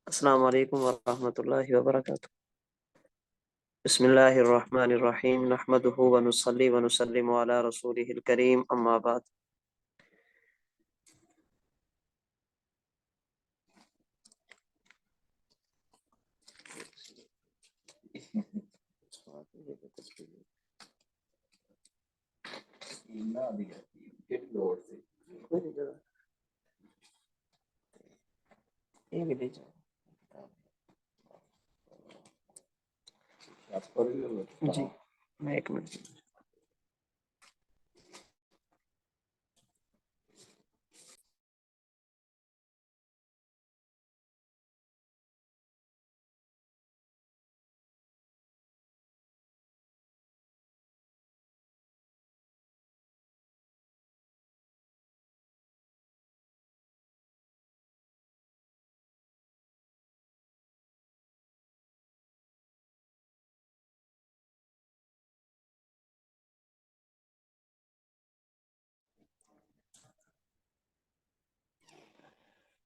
السلام علیکم ورحمۃ اللہ وبرکاتہ۔ بسم اللہ الرحمن الرحیم، نحمدہ ونصلی ونسلم علی رسولہ الکریم، اما بعد۔ جی میں ایک منٹ۔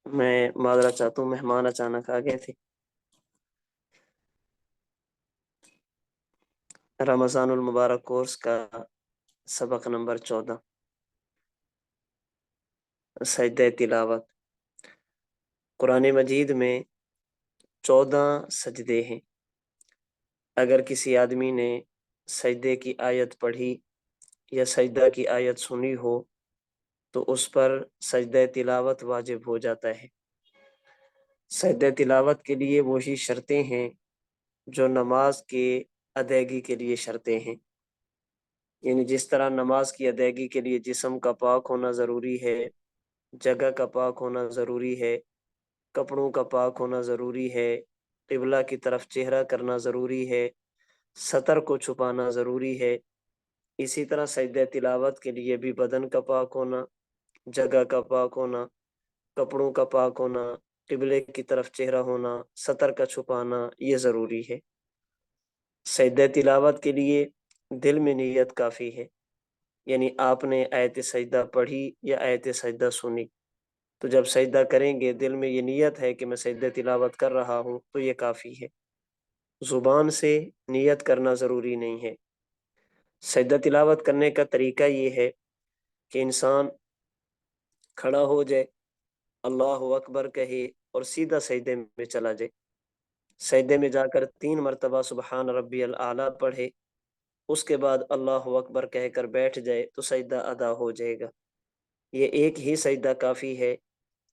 میں معذرت چاہتا ہوں، مہمان اچانک آ گئے تھے۔ رمضان المبارک کورس کا سبق نمبر 14، سجدہ تلاوت۔ قرآن مجید میں 14 سجدے ہیں۔ اگر کسی آدمی نے سجدے کی آیت پڑھی یا سجدہ کی آیت سنی ہو تو اس پر سجدہ تلاوت واجب ہو جاتا ہے۔ سجدہ تلاوت کے لیے وہی شرطیں ہیں جو نماز کے ادائیگی کے لیے شرطیں ہیں، یعنی جس طرح نماز کی ادائیگی کے لیے جسم کا پاک ہونا ضروری ہے، جگہ کا پاک ہونا ضروری ہے، کپڑوں کا پاک ہونا ضروری ہے، قبلہ کی طرف چہرہ کرنا ضروری ہے، سطر کو چھپانا ضروری ہے، اسی طرح سجدہ تلاوت کے لیے بھی بدن کا پاک ہونا، جگہ کا پاک ہونا، کپڑوں کا پاک ہونا، قبلے کی طرف چہرہ ہونا، سطر کا چھپانا، یہ ضروری ہے۔ سجدہ تلاوت کے لیے دل میں نیت کافی ہے، یعنی آپ نے آیت سجدہ پڑھی یا آیت سجدہ سنی تو جب سجدہ کریں گے دل میں یہ نیت ہے کہ میں سجدہ تلاوت کر رہا ہوں تو یہ کافی ہے، زبان سے نیت کرنا ضروری نہیں ہے۔ سجدہ تلاوت کرنے کا طریقہ یہ ہے کہ انسان کھڑا ہو جائے، اللہ اکبر کہے اور سیدھا سجدے میں چلا جائے، سجدے میں جا کر 3 مرتبہ سبحان ربی الاعلیٰ پڑھے، اس کے بعد اللہ اکبر کہہ کر بیٹھ جائے تو سجدہ ادا ہو جائے گا۔ یہ ایک ہی سجدہ کافی ہے،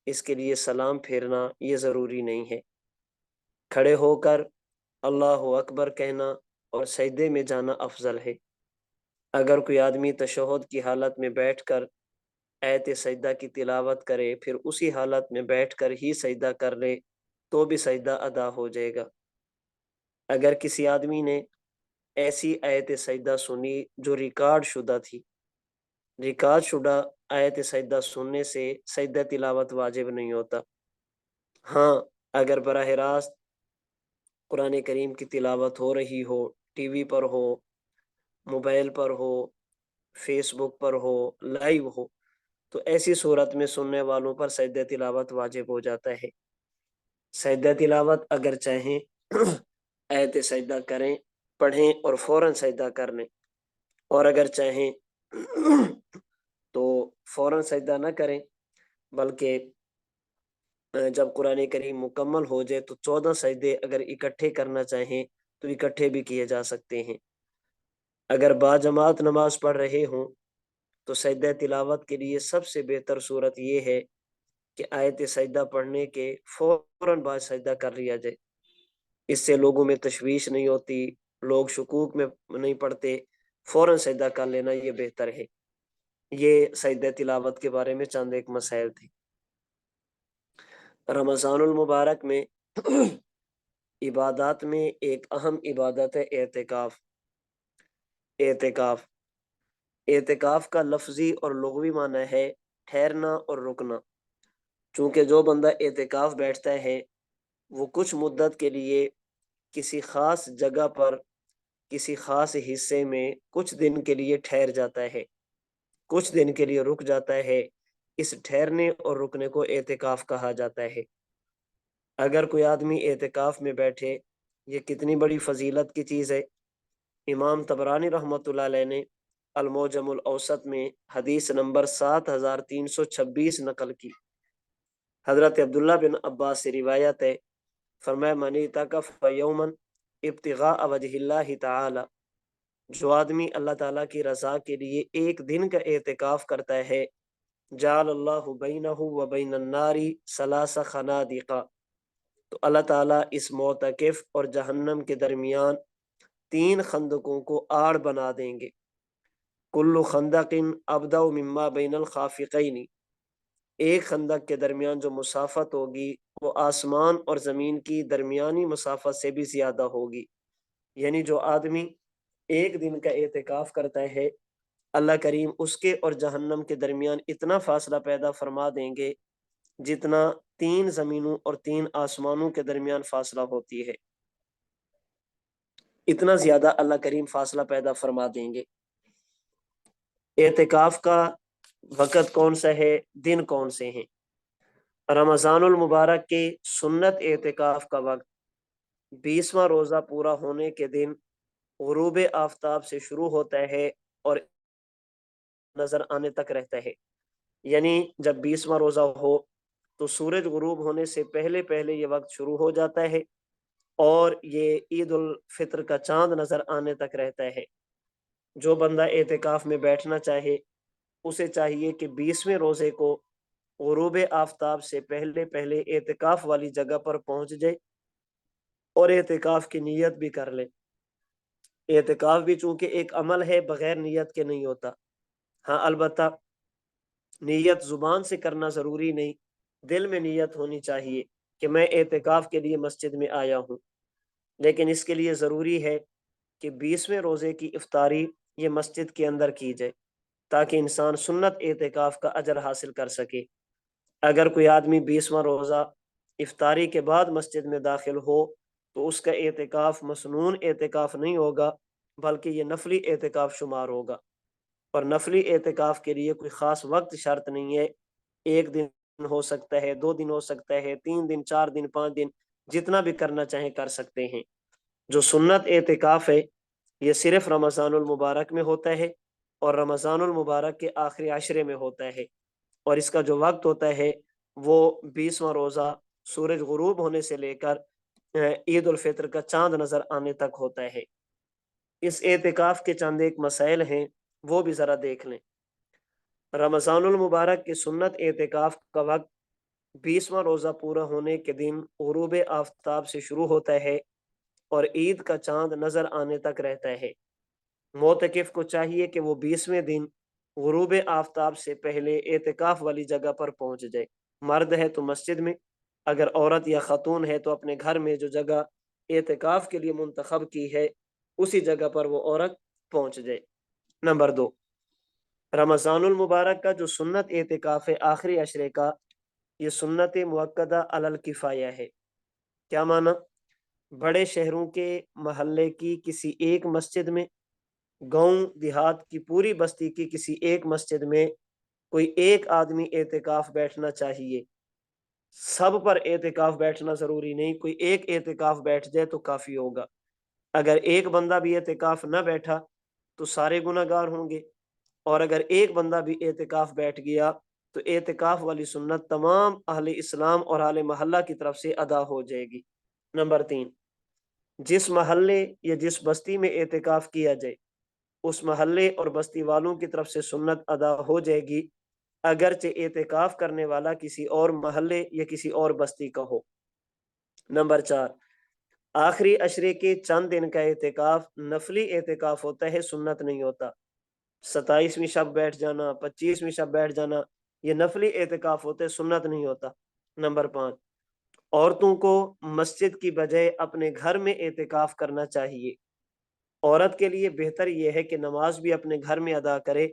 اس کے لیے سلام پھیرنا یہ ضروری نہیں ہے۔ کھڑے ہو کر اللہ اکبر کہنا اور سجدے میں جانا افضل ہے۔ اگر کوئی آدمی تشہد کی حالت میں بیٹھ کر آیت سجدہ کی تلاوت کرے پھر اسی حالت میں بیٹھ کر ہی سجدہ کر لے تو بھی سجدہ ادا ہو جائے گا۔ اگر کسی آدمی نے ایسی آیت سجدہ سنی جو ریکارڈ شدہ تھی، ریکارڈ شدہ آیت سجدہ سننے سے سجدہ تلاوت واجب نہیں ہوتا۔ ہاں، اگر براہ راست قرآن کریم کی تلاوت ہو رہی ہو، ٹی وی پر ہو، موبائل پر ہو، فیس بک پر ہو، لائیو ہو، تو ایسی صورت میں سننے والوں پر سجدہ تلاوت واجب ہو جاتا ہے۔ سجدہ تلاوت اگر چاہیں آیت سجدہ کریں، پڑھیں اور فوراً سجدہ کر لیں، اور اگر چاہیں تو فوراً سجدہ نہ کریں بلکہ جب قرآن کریم مکمل ہو جائے تو 14 سجدے اگر اکٹھے کرنا چاہیں تو اکٹھے بھی کیے جا سکتے ہیں۔ اگر باجماعت نماز پڑھ رہے ہوں تو سجدہ تلاوت کے لیے سب سے بہتر صورت یہ ہے کہ آیت سجدہ پڑھنے کے فوراً بعد سجدہ کر لیا جائے، اس سے لوگوں میں تشویش نہیں ہوتی، لوگ شکوک میں نہیں پڑتے، فوراً سجدہ کر لینا یہ بہتر ہے۔ یہ سجدہ تلاوت کے بارے میں چند ایک مسائل تھے۔ رمضان المبارک میں عبادات میں ایک اہم عبادت ہے اعتکاف۔ اعتکاف کا لفظی اور لغوی معنی ہے ٹھہرنا اور رکنا۔ چونکہ جو بندہ اعتکاف بیٹھتا ہے وہ کچھ مدت کے لیے کسی خاص جگہ پر کسی خاص حصے میں کچھ دن کے لیے ٹھہر جاتا ہے، کچھ دن کے لیے رک جاتا ہے، اس ٹھہرنے اور رکنے کو اعتکاف کہا جاتا ہے۔ اگر کوئی آدمی اعتکاف میں بیٹھے، یہ کتنی بڑی فضیلت کی چیز ہے۔ امام طبرانی رحمۃ اللہ علیہ نے المعجم الاوسط میں حدیث نمبر 7326 نقل کی۔ حضرت عبداللہ بن عباس سے روایت ہے، فرمایا من اعتکف یوما ابتغاء وجہ اللہ تعالی، جو آدمی اللہ تعالیٰ کی رضا کے لیے ایک دن کا اعتکاف کرتا ہے، جعل اللہ بینہ و بین النار ثلاث خنادق، تو اللہ تعالیٰ اس معتکف اور جہنم کے درمیان 3 خندقوں کو آڑ بنا دیں گے۔ کل خندق ابدع مما بین الخافقین، ایک خندق کے درمیان جو مسافت ہوگی وہ آسمان اور زمین کی درمیانی مسافت سے بھی زیادہ ہوگی۔ یعنی جو آدمی ایک دن کا اعتکاف کرتا ہے، اللہ کریم اس کے اور جہنم کے درمیان اتنا فاصلہ پیدا فرما دیں گے جتنا 3 زمینوں اور 3 آسمانوں کے درمیان فاصلہ ہوتی ہے، اتنا زیادہ اللہ کریم فاصلہ پیدا فرما دیں گے۔ اعتکاف کا وقت کون سا ہے، دن کون سے ہیں؟ رمضان المبارک کے سنت اعتکاف کا وقت 20واں روزہ پورا ہونے کے دن غروب آفتاب سے شروع ہوتا ہے اور نظر آنے تک رہتا ہے۔ یعنی جب 20واں روزہ ہو تو سورج غروب ہونے سے پہلے پہلے یہ وقت شروع ہو جاتا ہے اور یہ عید الفطر کا چاند نظر آنے تک رہتا ہے۔ جو بندہ اعتکاف میں بیٹھنا چاہے اسے چاہیے کہ 20ویں روزے کو غروب آفتاب سے پہلے پہلے اعتکاف والی جگہ پر پہنچ جائے اور اعتکاف کی نیت بھی کر لے۔ اعتکاف بھی چونکہ ایک عمل ہے، بغیر نیت کے نہیں ہوتا۔ ہاں البتہ نیت زبان سے کرنا ضروری نہیں، دل میں نیت ہونی چاہیے کہ میں اعتکاف کے لیے مسجد میں آیا ہوں، لیکن اس کے لیے ضروری ہے کہ 20ویں روزے کی افطاری یہ مسجد کے اندر کی جائے تاکہ انسان سنت اعتکاف کا اجر حاصل کر سکے۔ اگر کوئی آدمی 20واں روزہ افطاری کے بعد مسجد میں داخل ہو تو اس کا اعتکاف مسنون اعتکاف نہیں ہوگا، بلکہ یہ نفلی اعتکاف شمار ہوگا۔ اور نفلی اعتکاف کے لیے کوئی خاص وقت شرط نہیں ہے، 1 دن ہو سکتا ہے، 2 دن ہو سکتا ہے، 3 دن، 4 دن، 5 دن، جتنا بھی کرنا چاہیں کر سکتے ہیں۔ جو سنت اعتکاف ہے یہ صرف رمضان المبارک میں ہوتا ہے اور رمضان المبارک کے آخری عشرے میں ہوتا ہے، اور اس کا جو وقت ہوتا ہے وہ 20واں روزہ سورج غروب ہونے سے لے کر عید الفطر کا چاند نظر آنے تک ہوتا ہے۔ اس اعتکاف کے چند ایک مسائل ہیں، وہ بھی ذرا دیکھ لیں۔ رمضان المبارک کے سنت اعتکاف کا وقت 20واں روزہ پورا ہونے کے دن غروب آفتاب سے شروع ہوتا ہے اور عید کا چاند نظر آنے تک رہتا ہے۔ معتکف کو چاہیے کہ وہ 20ویں دن غروب آفتاب سے پہلے اعتکاف والی جگہ پر پہنچ جائے۔ مرد ہے تو مسجد میں، اگر عورت یا خاتون ہے تو اپنے گھر میں جو جگہ اعتکاف کے لیے منتخب کی ہے اسی جگہ پر وہ عورت پہنچ جائے۔ نمبر 2، رمضان المبارک کا جو سنت اعتکاف ہے آخری عشرے کا، یہ سنت مؤکدہ علی الکفایہ ہے۔ کیا معنی؟ بڑے شہروں کے محلے کی کسی ایک مسجد میں، گاؤں دیہات کی پوری بستی کی کسی ایک مسجد میں کوئی ایک آدمی اعتکاف بیٹھنا چاہیے۔ سب پر اعتکاف بیٹھنا ضروری نہیں، کوئی ایک اعتکاف بیٹھ جائے تو کافی ہوگا۔ اگر ایک بندہ بھی اعتکاف نہ بیٹھا تو سارے گناہ گار ہوں گے، اور اگر ایک بندہ بھی اعتکاف بیٹھ گیا تو اعتکاف والی سنت تمام اہل اسلام اور اہل محلہ کی طرف سے ادا ہو جائے گی۔ نمبر 3، جس محلے یا جس بستی میں اعتکاف کیا جائے اس محلے اور بستی والوں کی طرف سے سنت ادا ہو جائے گی، اگرچہ اعتکاف کرنے والا کسی اور محلے یا کسی اور بستی کا ہو۔ نمبر 4، آخری عشرے کے چند دن کا اعتکاف نفلی اعتکاف ہوتا ہے، سنت نہیں ہوتا۔ 27ویں شب بیٹھ جانا، 25ویں شب بیٹھ جانا، یہ نفلی اعتکاف ہوتے ہیں، سنت نہیں ہوتا۔ نمبر 5، عورتوں کو مسجد کی بجائے اپنے گھر میں اعتکاف کرنا چاہیے۔ عورت کے لیے بہتر یہ ہے کہ نماز بھی اپنے گھر میں ادا کرے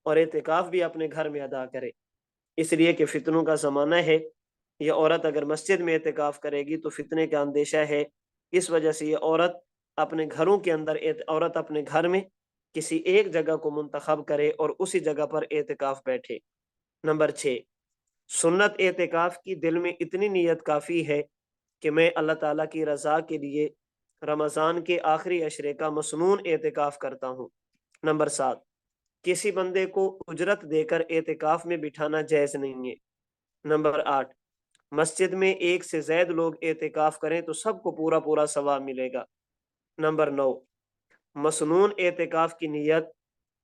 اور اعتکاف بھی اپنے گھر میں ادا کرے، اس لیے کہ فتنوں کا زمانہ ہے۔ یہ عورت اگر مسجد میں اعتکاف کرے گی تو فتنے کا اندیشہ ہے، اس وجہ سے یہ عورت اپنے گھروں کے اندر عورت اپنے گھر میں کسی ایک جگہ کو منتخب کرے اور اسی جگہ پر اعتکاف بیٹھے۔ نمبر 6، سنت اعتکاف کی دل میں اتنی نیت کافی ہے کہ میں اللہ تعالیٰ کی رضا کے لیے رمضان کے آخری عشرے کا مسنون اعتکاف کرتا ہوں۔ نمبر 7، کسی بندے کو اجرت دے کر اعتکاف میں بٹھانا جائز نہیں ہے۔ نمبر 8، مسجد میں ایک سے زائد لوگ اعتکاف کریں تو سب کو پورا پورا ثواب ملے گا۔ نمبر 9، مسنون اعتکاف کی نیت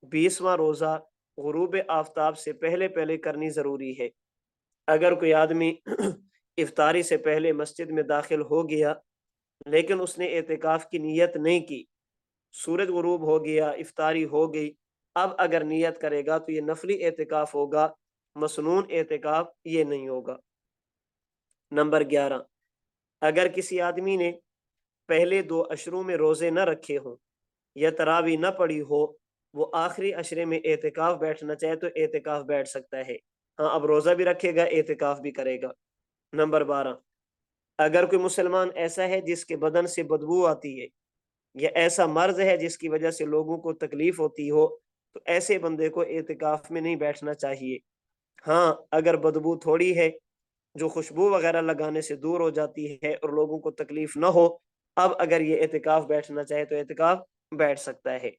20واں روزہ غروب آفتاب سے پہلے پہلے کرنی ضروری ہے۔ اگر کوئی آدمی افطاری سے پہلے مسجد میں داخل ہو گیا لیکن اس نے اعتکاف کی نیت نہیں کی، سورج غروب ہو گیا، افطاری ہو گئی، اب اگر نیت کرے گا تو یہ نفلی اعتکاف ہوگا، مسنون اعتکاف یہ نہیں ہوگا۔ نمبر 11، اگر کسی آدمی نے پہلے 2 عشروں میں روزے نہ رکھے ہوں یا تراویح نہ پڑھی ہو، وہ آخری عشرے میں اعتکاف بیٹھنا چاہے تو اعتکاف بیٹھ سکتا ہے۔ ہاں، اب روزہ بھی رکھے گا، اعتکاف بھی کرے گا۔ نمبر 12، اگر کوئی مسلمان ایسا ہے جس کے بدن سے بدبو آتی ہے یا ایسا مرض ہے جس کی وجہ سے لوگوں کو تکلیف ہوتی ہو تو ایسے بندے کو اعتکاف میں نہیں بیٹھنا چاہیے۔ ہاں، اگر بدبو تھوڑی ہے جو خوشبو وغیرہ لگانے سے دور ہو جاتی ہے اور لوگوں کو تکلیف نہ ہو، اب اگر یہ اعتکاف بیٹھنا چاہے تو اعتکاف بیٹھ سکتا ہے۔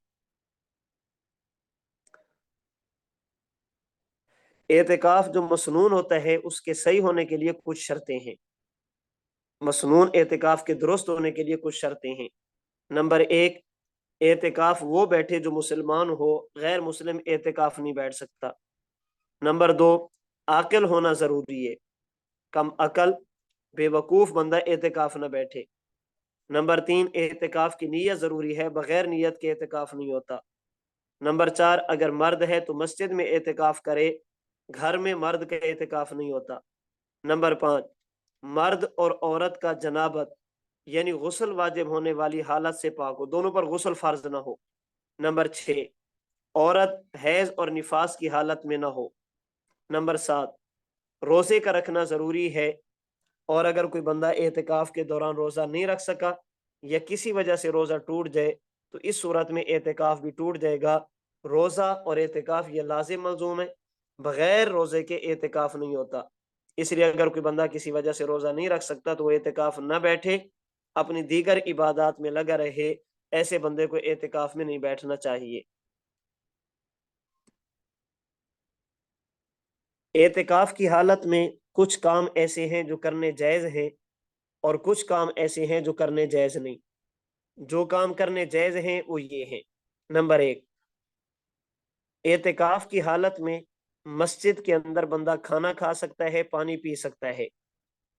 اعتکاف جو مسنون ہوتا ہے اس کے صحیح ہونے کے لیے کچھ شرطیں ہیں۔ مسنون اعتکاف کے درست ہونے کے لیے کچھ شرطیں ہیں۔ نمبر 1، اعتکاف وہ بیٹھے جو مسلمان ہو، غیر مسلم اعتکاف نہیں بیٹھ سکتا۔ نمبر 2، عاقل ہونا ضروری ہے، کم عقل بے وقوف بندہ اعتکاف نہ بیٹھے۔ نمبر 3، اعتکاف کی نیت ضروری ہے، بغیر نیت کے اعتکاف نہیں ہوتا۔ نمبر 4، اگر مرد ہے تو مسجد میں اعتکاف کرے، گھر میں مرد کا اعتکاف نہیں ہوتا۔ نمبر 5، مرد اور عورت کا جنابت یعنی غسل واجب ہونے والی حالت سے پاک ہو، دونوں پر غسل فرض نہ ہو۔ نمبر 6، عورت حیض اور نفاس کی حالت میں نہ ہو۔ نمبر 7، روزے کا رکھنا ضروری ہے، اور اگر کوئی بندہ اعتکاف کے دوران روزہ نہیں رکھ سکا یا کسی وجہ سے روزہ ٹوٹ جائے تو اس صورت میں اعتکاف بھی ٹوٹ جائے گا۔ روزہ اور اعتکاف یہ لازم ملزوم ہے، بغیر روزے کے اعتکاف نہیں ہوتا۔ اس لیے اگر کوئی بندہ کسی وجہ سے روزہ نہیں رکھ سکتا تو وہ اعتکاف نہ بیٹھے، اپنی دیگر عبادات میں لگا رہے۔ ایسے بندے کو اعتکاف میں نہیں بیٹھنا چاہیے۔ اعتکاف کی حالت میں کچھ کام ایسے ہیں جو کرنے جائز ہیں اور کچھ کام ایسے ہیں جو کرنے جائز نہیں۔ جو کام کرنے جائز ہیں وہ یہ ہیں۔ نمبر 1، اعتکاف کی حالت میں مسجد کے اندر بندہ کھانا کھا سکتا ہے، پانی پی سکتا ہے،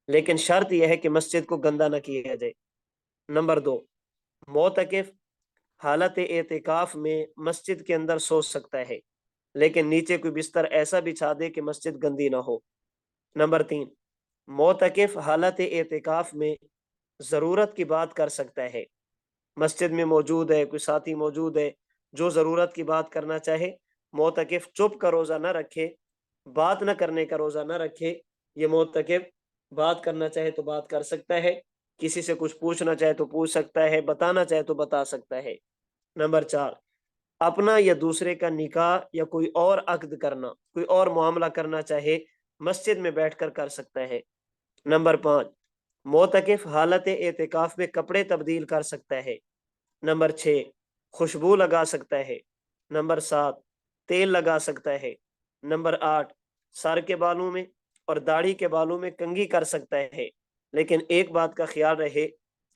لیکن شرط یہ ہے کہ مسجد کو گندا نہ کیا جائے۔ نمبر 2، معتکف حالت اعتکاف میں مسجد کے اندر سو سکتا ہے، لیکن نیچے کوئی بستر ایسا بچھا دے کہ مسجد گندی نہ ہو۔ نمبر 3، معتکف حالت اعتکاف میں ضرورت کی بات کر سکتا ہے، مسجد میں موجود ہے، کوئی ساتھی موجود ہے جو ضرورت کی بات کرنا چاہے، معتکف چپ کا روزہ نہ رکھے، بات نہ کرنے کا روزہ نہ رکھے۔ یہ معتکف بات کرنا چاہے تو بات کر سکتا ہے، کسی سے کچھ پوچھنا چاہے تو پوچھ سکتا ہے، بتانا چاہے تو بتا سکتا ہے۔ نمبر 4، اپنا یا دوسرے کا نکاح یا کوئی اور عقد کرنا، کوئی اور معاملہ کرنا چاہے، مسجد میں بیٹھ کر کر سکتا ہے۔ نمبر 5، معتکف حالت اعتکاف میں کپڑے تبدیل کر سکتا ہے۔ نمبر 6، خوشبو لگا سکتا ہے۔ نمبر 7، تیل لگا سکتا ہے۔ نمبر 8، سر کے بالوں میں اور داڑھی کے بالوں میں کنگھی کر سکتا ہے، لیکن ایک بات کا خیال رہے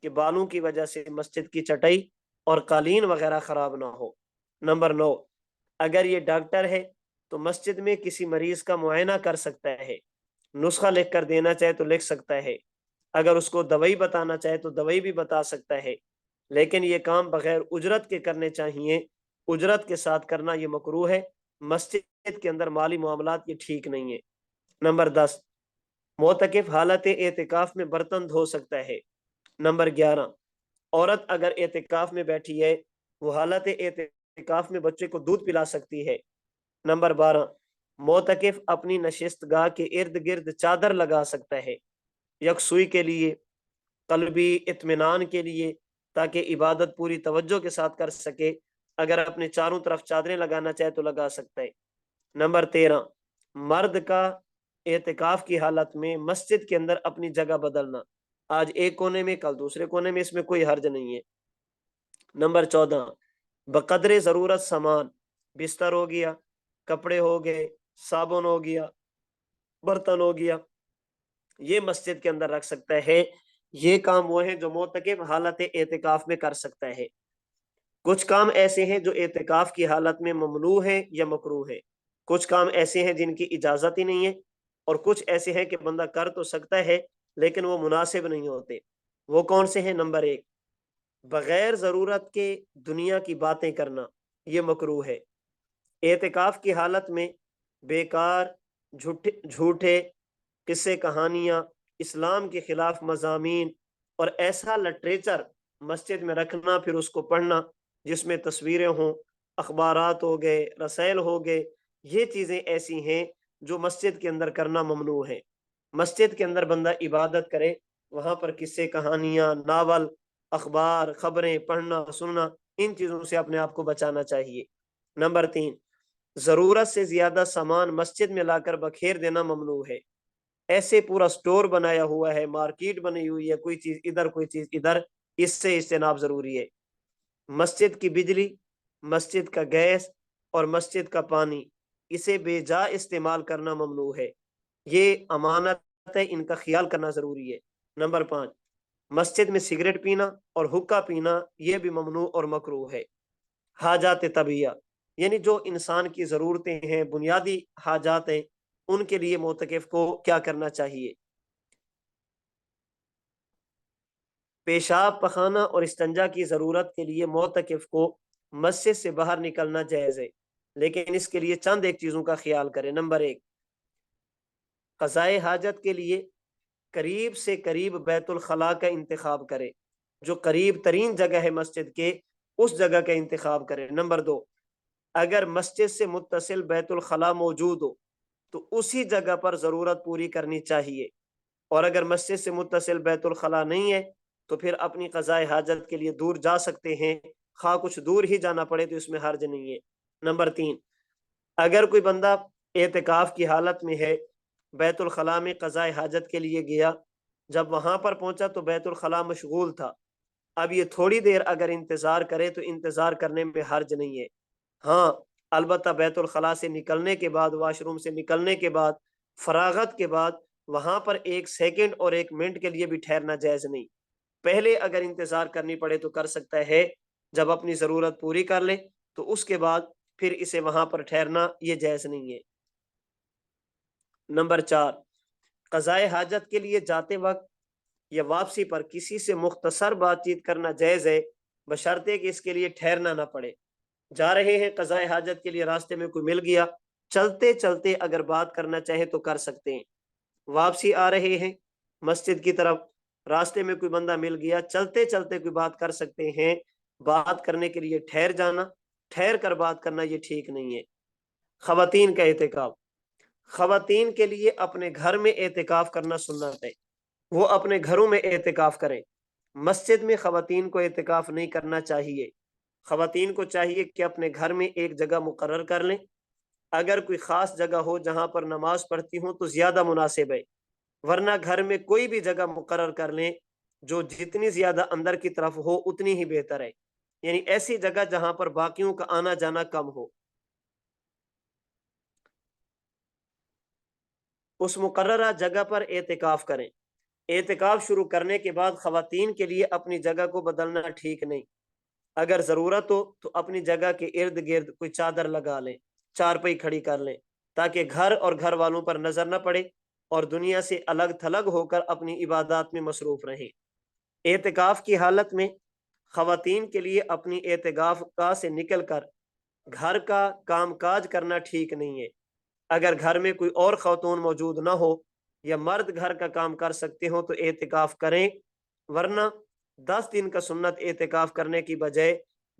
کہ بالوں کی وجہ سے مسجد کی چٹائی اور قالین وغیرہ خراب نہ ہو۔ نمبر 9، اگر یہ ڈاکٹر ہے تو مسجد میں کسی مریض کا معائنہ کر سکتا ہے، نسخہ لکھ کر دینا چاہے تو لکھ سکتا ہے، اگر اس کو دوائی بتانا چاہے تو دوائی بھی بتا سکتا ہے، لیکن یہ کام بغیر اجرت کے کرنے چاہیے، اجرت کے ساتھ کرنا یہ مکروہ ہے۔ مسجد کے اندر مالی معاملات یہ ٹھیک نہیں ہے۔ نمبر 10، معتکف حالت اعتکاف میں برتن دھو سکتا ہے۔ نمبر 11، عورت اگر اعتکاف میں بیٹھی ہے وہ حالت اعتکاف میں بچے کو دودھ پلا سکتی ہے۔ نمبر 12، معتکف اپنی نشست گاہ کے ارد گرد چادر لگا سکتا ہے، یکسوئی کے لیے، قلبی اطمینان کے لیے، تاکہ عبادت پوری توجہ کے ساتھ کر سکے۔ اگر اپنے چاروں طرف چادریں لگانا چاہے تو لگا سکتا ہے۔ نمبر 13، مرد کا اعتکاف کی حالت میں مسجد کے اندر اپنی جگہ بدلنا، آج ایک کونے میں کل دوسرے کونے میں، اس میں کوئی حرج نہیں ہے۔ نمبر 14، بقدر ضرورت سامان، بستر ہو گیا، کپڑے ہو گئے، صابن ہو گیا، برتن ہو گیا، یہ مسجد کے اندر رکھ سکتا ہے۔ یہ کام وہ ہیں جو معتکف حالت اعتکاف میں کر سکتا ہے۔ کچھ کام ایسے ہیں جو اعتکاف کی حالت میں ممنوع ہیں یا مکروہ ہیں، کچھ کام ایسے ہیں جن کی اجازت ہی نہیں ہے، اور کچھ ایسے ہیں کہ بندہ کر تو سکتا ہے لیکن وہ مناسب نہیں ہوتے۔ وہ کون سے ہیں؟ نمبر 1، بغیر ضرورت کے دنیا کی باتیں کرنا، یہ مکروہ ہے۔ اعتکاف کی حالت میں بیکار جھوٹے قصے کہانیاں، اسلام کے خلاف مضامین اور ایسا لٹریچر مسجد میں رکھنا، پھر اس کو پڑھنا جس میں تصویریں ہوں، اخبارات ہو گئے، رسائل ہو گئے، یہ چیزیں ایسی ہیں جو مسجد کے اندر کرنا ممنوع ہے۔ مسجد کے اندر بندہ عبادت کرے، وہاں پر قصے کہانیاں، ناول، اخبار، خبریں پڑھنا سننا، ان چیزوں سے اپنے آپ کو بچانا چاہیے۔ نمبر 3، ضرورت سے زیادہ سامان مسجد میں لا کر بکھیر دینا ممنوع ہے۔ ایسے پورا سٹور بنایا ہوا ہے، مارکیٹ بنی ہوئی ہے، کوئی چیز ادھر کوئی چیز ادھر، اس سے اجتناب ضروری ہے۔ مسجد کی بجلی، مسجد کا گیس اور مسجد کا پانی، اسے بے جا استعمال کرنا ممنوع ہے۔ یہ امانت ہے، ان کا خیال کرنا ضروری ہے۔ نمبر 5، مسجد میں سگریٹ پینا اور حقہ پینا، یہ بھی ممنوع اور مکروہ ہے۔ حاجات طبیعہ، یعنی جو انسان کی ضرورتیں ہیں، بنیادی حاجات ہیں، ان کے لیے معتکف کو کیا کرنا چاہیے؟ پیشاب، پخانہ اور استنجا کی ضرورت کے لیے معتکف کو مسجد سے باہر نکلنا جائز ہے، لیکن اس کے لیے چند ایک چیزوں کا خیال کریں۔ نمبر 1، قضائے حاجت کے لیے قریب سے قریب بیت الخلاء کا انتخاب کرے، جو قریب ترین جگہ ہے مسجد کے، اس جگہ کا انتخاب کرے۔ نمبر 2، اگر مسجد سے متصل بیت الخلاء موجود ہو تو اسی جگہ پر ضرورت پوری کرنی چاہیے، اور اگر مسجد سے متصل بیت الخلاء نہیں ہے تو پھر اپنی قضاء حاجت کے لیے دور جا سکتے ہیں، خواہ کچھ دور ہی جانا پڑے تو اس میں حرج نہیں ہے۔ نمبر 3، اگر کوئی بندہ اعتکاف کی حالت میں ہے، بیت الخلاء میں قضاء حاجت کے لیے گیا، جب وہاں پر پہنچا تو بیت الخلاء مشغول تھا، اب یہ تھوڑی دیر اگر انتظار کرے تو انتظار کرنے میں حرج نہیں ہے۔ ہاں البتہ بیت الخلاء سے نکلنے کے بعد، واش روم سے نکلنے کے بعد، فراغت کے بعد، وہاں پر 1 سیکنڈ اور 1 منٹ کے لیے بھی ٹھہرنا جائز نہیں۔ پہلے اگر انتظار کرنی پڑے تو کر سکتا ہے، جب اپنی ضرورت پوری کر لے تو اس کے بعد پھر اسے وہاں پر ٹھہرنا یہ جائز نہیں ہے۔ نمبر 4، قضاء حاجت کے لیے جاتے وقت یا واپسی پر کسی سے مختصر بات چیت کرنا جائز ہے، بشرطے کہ اس کے لیے ٹھہرنا نہ پڑے۔ جا رہے ہیں قضاء حاجت کے لیے، راستے میں کوئی مل گیا، چلتے چلتے اگر بات کرنا چاہے تو کر سکتے ہیں۔ واپسی آ رہے ہیں مسجد کی طرف، راستے میں کوئی بندہ مل گیا، چلتے چلتے کوئی بات کر سکتے ہیں۔ بات کرنے کے لیے ٹھہر جانا، ٹھہر کر بات کرنا، یہ ٹھیک نہیں ہے۔ خواتین کا اعتکاف، خواتین کے لیے اپنے گھر میں اعتکاف کرنا سنت ہے، وہ اپنے گھروں میں اعتکاف کریں۔ مسجد میں خواتین کو اعتکاف نہیں کرنا چاہیے۔ خواتین کو چاہیے کہ اپنے گھر میں ایک جگہ مقرر کر لیں، اگر کوئی خاص جگہ ہو جہاں پر نماز پڑھتی ہوں تو زیادہ مناسب ہے، ورنہ گھر میں کوئی بھی جگہ مقرر کر لیں جو جتنی زیادہ اندر کی طرف ہو اتنی ہی بہتر ہے، یعنی ایسی جگہ جہاں پر باقیوں کا آنا جانا کم ہو۔ اس مقررہ جگہ پر اعتکاف کریں۔ اعتکاف شروع کرنے کے بعد خواتین کے لیے اپنی جگہ کو بدلنا ٹھیک نہیں۔ اگر ضرورت ہو تو اپنی جگہ کے ارد گرد کوئی چادر لگا لیں، چارپائی کھڑی کر لیں، تاکہ گھر اور گھر والوں پر نظر نہ پڑے اور دنیا سے الگ تھلگ ہو کر اپنی عبادات میں مصروف رہیں۔ اعتکاف کی حالت میں خواتین کے لیے اپنی اعتکاف گاہ سے نکل کر گھر کا کام کاج کرنا ٹھیک نہیں ہے۔ اگر گھر میں کوئی اور خاتون موجود نہ ہو یا مرد گھر کا کام کر سکتے ہو تو اعتکاف کریں، ورنہ 10 دن کا سنت اعتکاف کرنے کی بجائے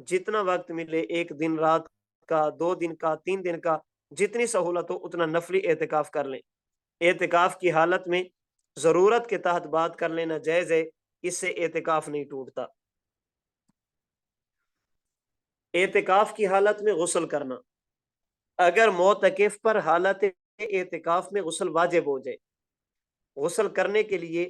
جتنا وقت ملے، 1 دن رات کا، 2 دن کا، 3 دن کا، جتنی سہولت ہو اتنا نفلی اعتکاف کر لیں۔ اعتکاف کی حالت میں ضرورت کے تحت بات کر لینا جائز ہے، اس سے اعتکاف نہیں ٹوٹتا۔ اعتکاف کی حالت میں غسل کرنا، اگر معتکف پر حالت اعتکاف میں غسل واجب ہو جائے، غسل کرنے کے لیے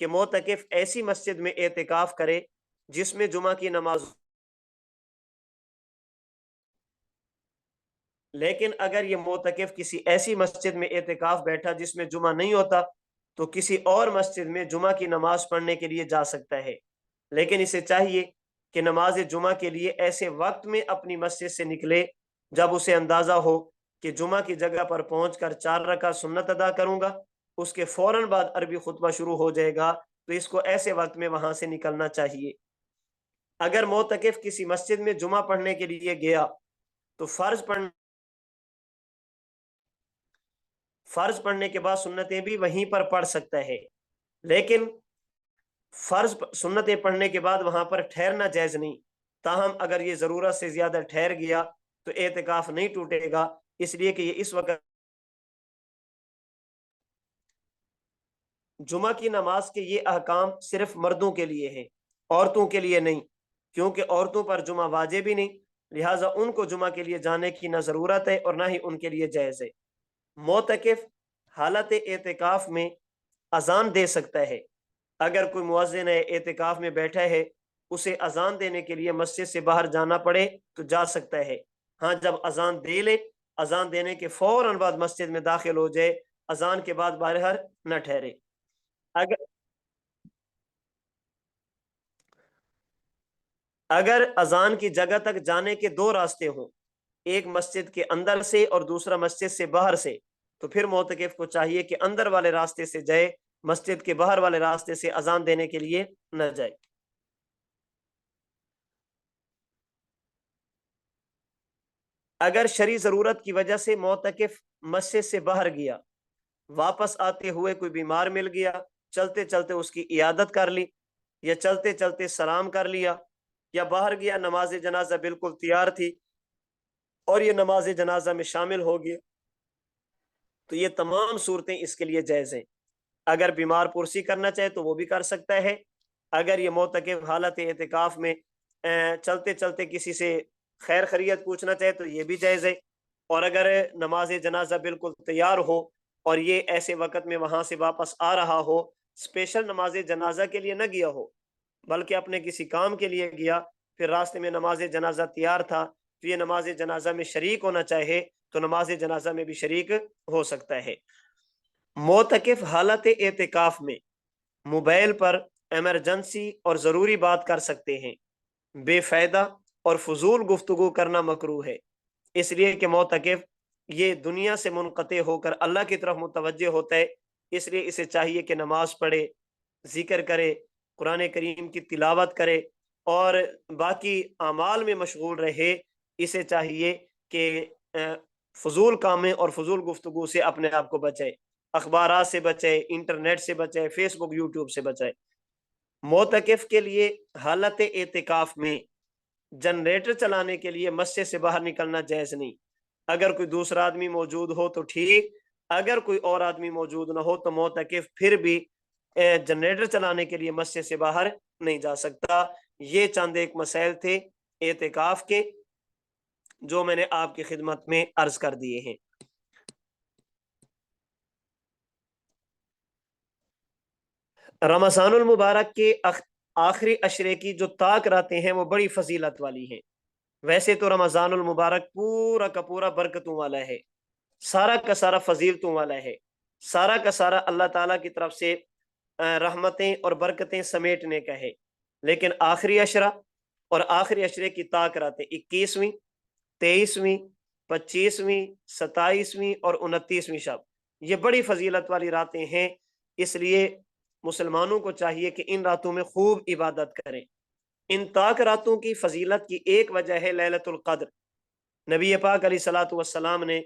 کہ معتکف ایسی مسجد میں اعتکاف کرے جس میں جمعہ کی نماز، لیکن اگر یہ معتکف کسی ایسی مسجد میں اعتکاف بیٹھا جس میں جمعہ نہیں ہوتا تو کسی اور مسجد میں جمعہ کی نماز پڑھنے کے لیے جا سکتا ہے، لیکن اسے چاہیے کہ نماز جمعہ کے لیے ایسے وقت میں اپنی مسجد سے نکلے جب اسے اندازہ ہو کہ جمعہ کی جگہ پر پہنچ کر 4 رکعت سنت ادا کروں گا، اس کے فوراً بعد عربی خطبہ شروع ہو جائے گا، تو اس کو ایسے وقت میں وہاں سے نکلنا چاہیے۔ اگر معتکف کسی مسجد میں جمعہ پڑھنے کے لیے گیا تو فرض پڑھنے کے بعد سنتیں بھی وہیں پر پڑھ سکتا ہے، لیکن سنتیں پڑھنے کے بعد وہاں پر ٹھہرنا جائز نہیں۔ تاہم اگر یہ ضرورت سے زیادہ ٹھہر گیا تو اعتکاف نہیں ٹوٹے گا، اس لیے کہ یہ اس وقت جمعہ کی نماز کے یہ احکام صرف مردوں کے لیے ہیں، عورتوں کے لیے نہیں، کیونکہ عورتوں پر جمعہ واجب ہی نہیں، لہٰذا ان کو جمعہ کے لیے جانے کی نہ ضرورت ہے اور نہ ہی ان کے لیے جائز ہے۔ معتکف حالت اعتکاف میں اذان دے سکتا ہے۔ اگر کوئی مؤذن اعتکاف میں بیٹھا ہے، اسے اذان دینے کے لیے مسجد سے باہر جانا پڑے تو جا سکتا ہے۔ ہاں، جب اذان دے لے، اذان دینے کے فوراً بعد مسجد میں داخل ہو جائے، اذان کے بعد باہر نہ ٹھہرے۔ اگر اذان کی جگہ تک جانے کے 2 راستے ہوں، ایک مسجد کے اندر سے اور دوسرا مسجد سے باہر سے، تو پھر معتکف کو چاہیے کہ اندر والے راستے سے جائے، مسجد کے باہر والے راستے سے اذان دینے کے لیے نہ جائے۔ اگر شرعی ضرورت کی وجہ سے معتکف مسجد سے باہر گیا، واپس آتے ہوئے کوئی بیمار مل گیا، چلتے چلتے اس کی عیادت کر لی، یا چلتے چلتے سلام کر لیا، یا باہر گیا نماز جنازہ بالکل تیار تھی اور یہ نماز جنازہ میں شامل ہو گیا، تو یہ تمام صورتیں اس کے لیے جائز ہیں۔ اگر بیمار پرسی کرنا چاہے تو وہ بھی کر سکتا ہے۔ اگر یہ معتکف حالت اعتکاف میں چلتے چلتے کسی سے خیر خیریت پوچھنا چاہے تو یہ بھی جائز ہے۔ اور اگر نماز جنازہ بالکل تیار ہو اور یہ ایسے وقت میں وہاں سے واپس آ رہا ہو، اسپیشل نماز جنازہ کے لیے نہ گیا ہو بلکہ اپنے کسی کام کے لیے گیا، پھر راستے میں نماز جنازہ تیار تھا تو یہ نماز جنازہ میں شریک ہونا چاہے تو نماز جنازہ میں بھی شریک ہو سکتا ہے۔ معتکف حالت اعتکاف میں موبائل پر ایمرجنسی اور ضروری بات کر سکتے ہیں، بے فائدہ اور فضول گفتگو کرنا مکروہ ہے، اس لیے کہ معتکف یہ دنیا سے منقطع ہو کر اللہ کی طرف متوجہ ہوتا ہے، اس لیے اسے چاہیے کہ نماز پڑھے، ذکر کرے، قرآن کریم کی تلاوت کرے اور باقی اعمال میں مشغول رہے۔ اسے چاہیے کہ فضول کامیں اور فضول گفتگو سے اپنے آپ کو بچائے، اخبارات سے بچائے، انٹرنیٹ سے بچائے، فیس بک، یوٹیوب سے بچائے۔ معتکف کے لیے حالت اعتکاف میں جنریٹر چلانے کے لیے مسجد سے باہر نکلنا جائز نہیں۔ اگر کوئی دوسرا آدمی موجود ہو تو ٹھیک، اگر کوئی اور آدمی موجود نہ ہو تو معتکف پھر بھی جنریٹر چلانے کے لیے مسجد سے باہر نہیں جا سکتا۔ یہ چند ایک مسائل تھے اعتکاف کے جو میں نے آپ کی خدمت میں عرض کر دیے ہیں۔ رمضان المبارک کے آخری عشرے کی جو طاق راتیں ہیں وہ بڑی فضیلت والی ہیں۔ ویسے تو رمضان المبارک پورا کا پورا برکتوں والا ہے، سارا کا سارا فضیلتوں والا ہے، سارا کا سارا اللہ تعالیٰ کی طرف سے رحمتیں اور برکتیں سمیٹنے کا ہے، لیکن آخری عشرہ اور آخری عشرے کی طاق راتیں 21ویں، 23ویں، 25ویں، 27ویں اور 29ویں شب، یہ بڑی فضیلت والی راتیں ہیں، اس لیے مسلمانوں کو چاہیے کہ ان راتوں میں خوب عبادت کریں۔ ان طاق راتوں کی فضیلت کی ایک وجہ ہے لیلۃ القدر۔ نبی پاک علیہ الصلوۃ والسلام نے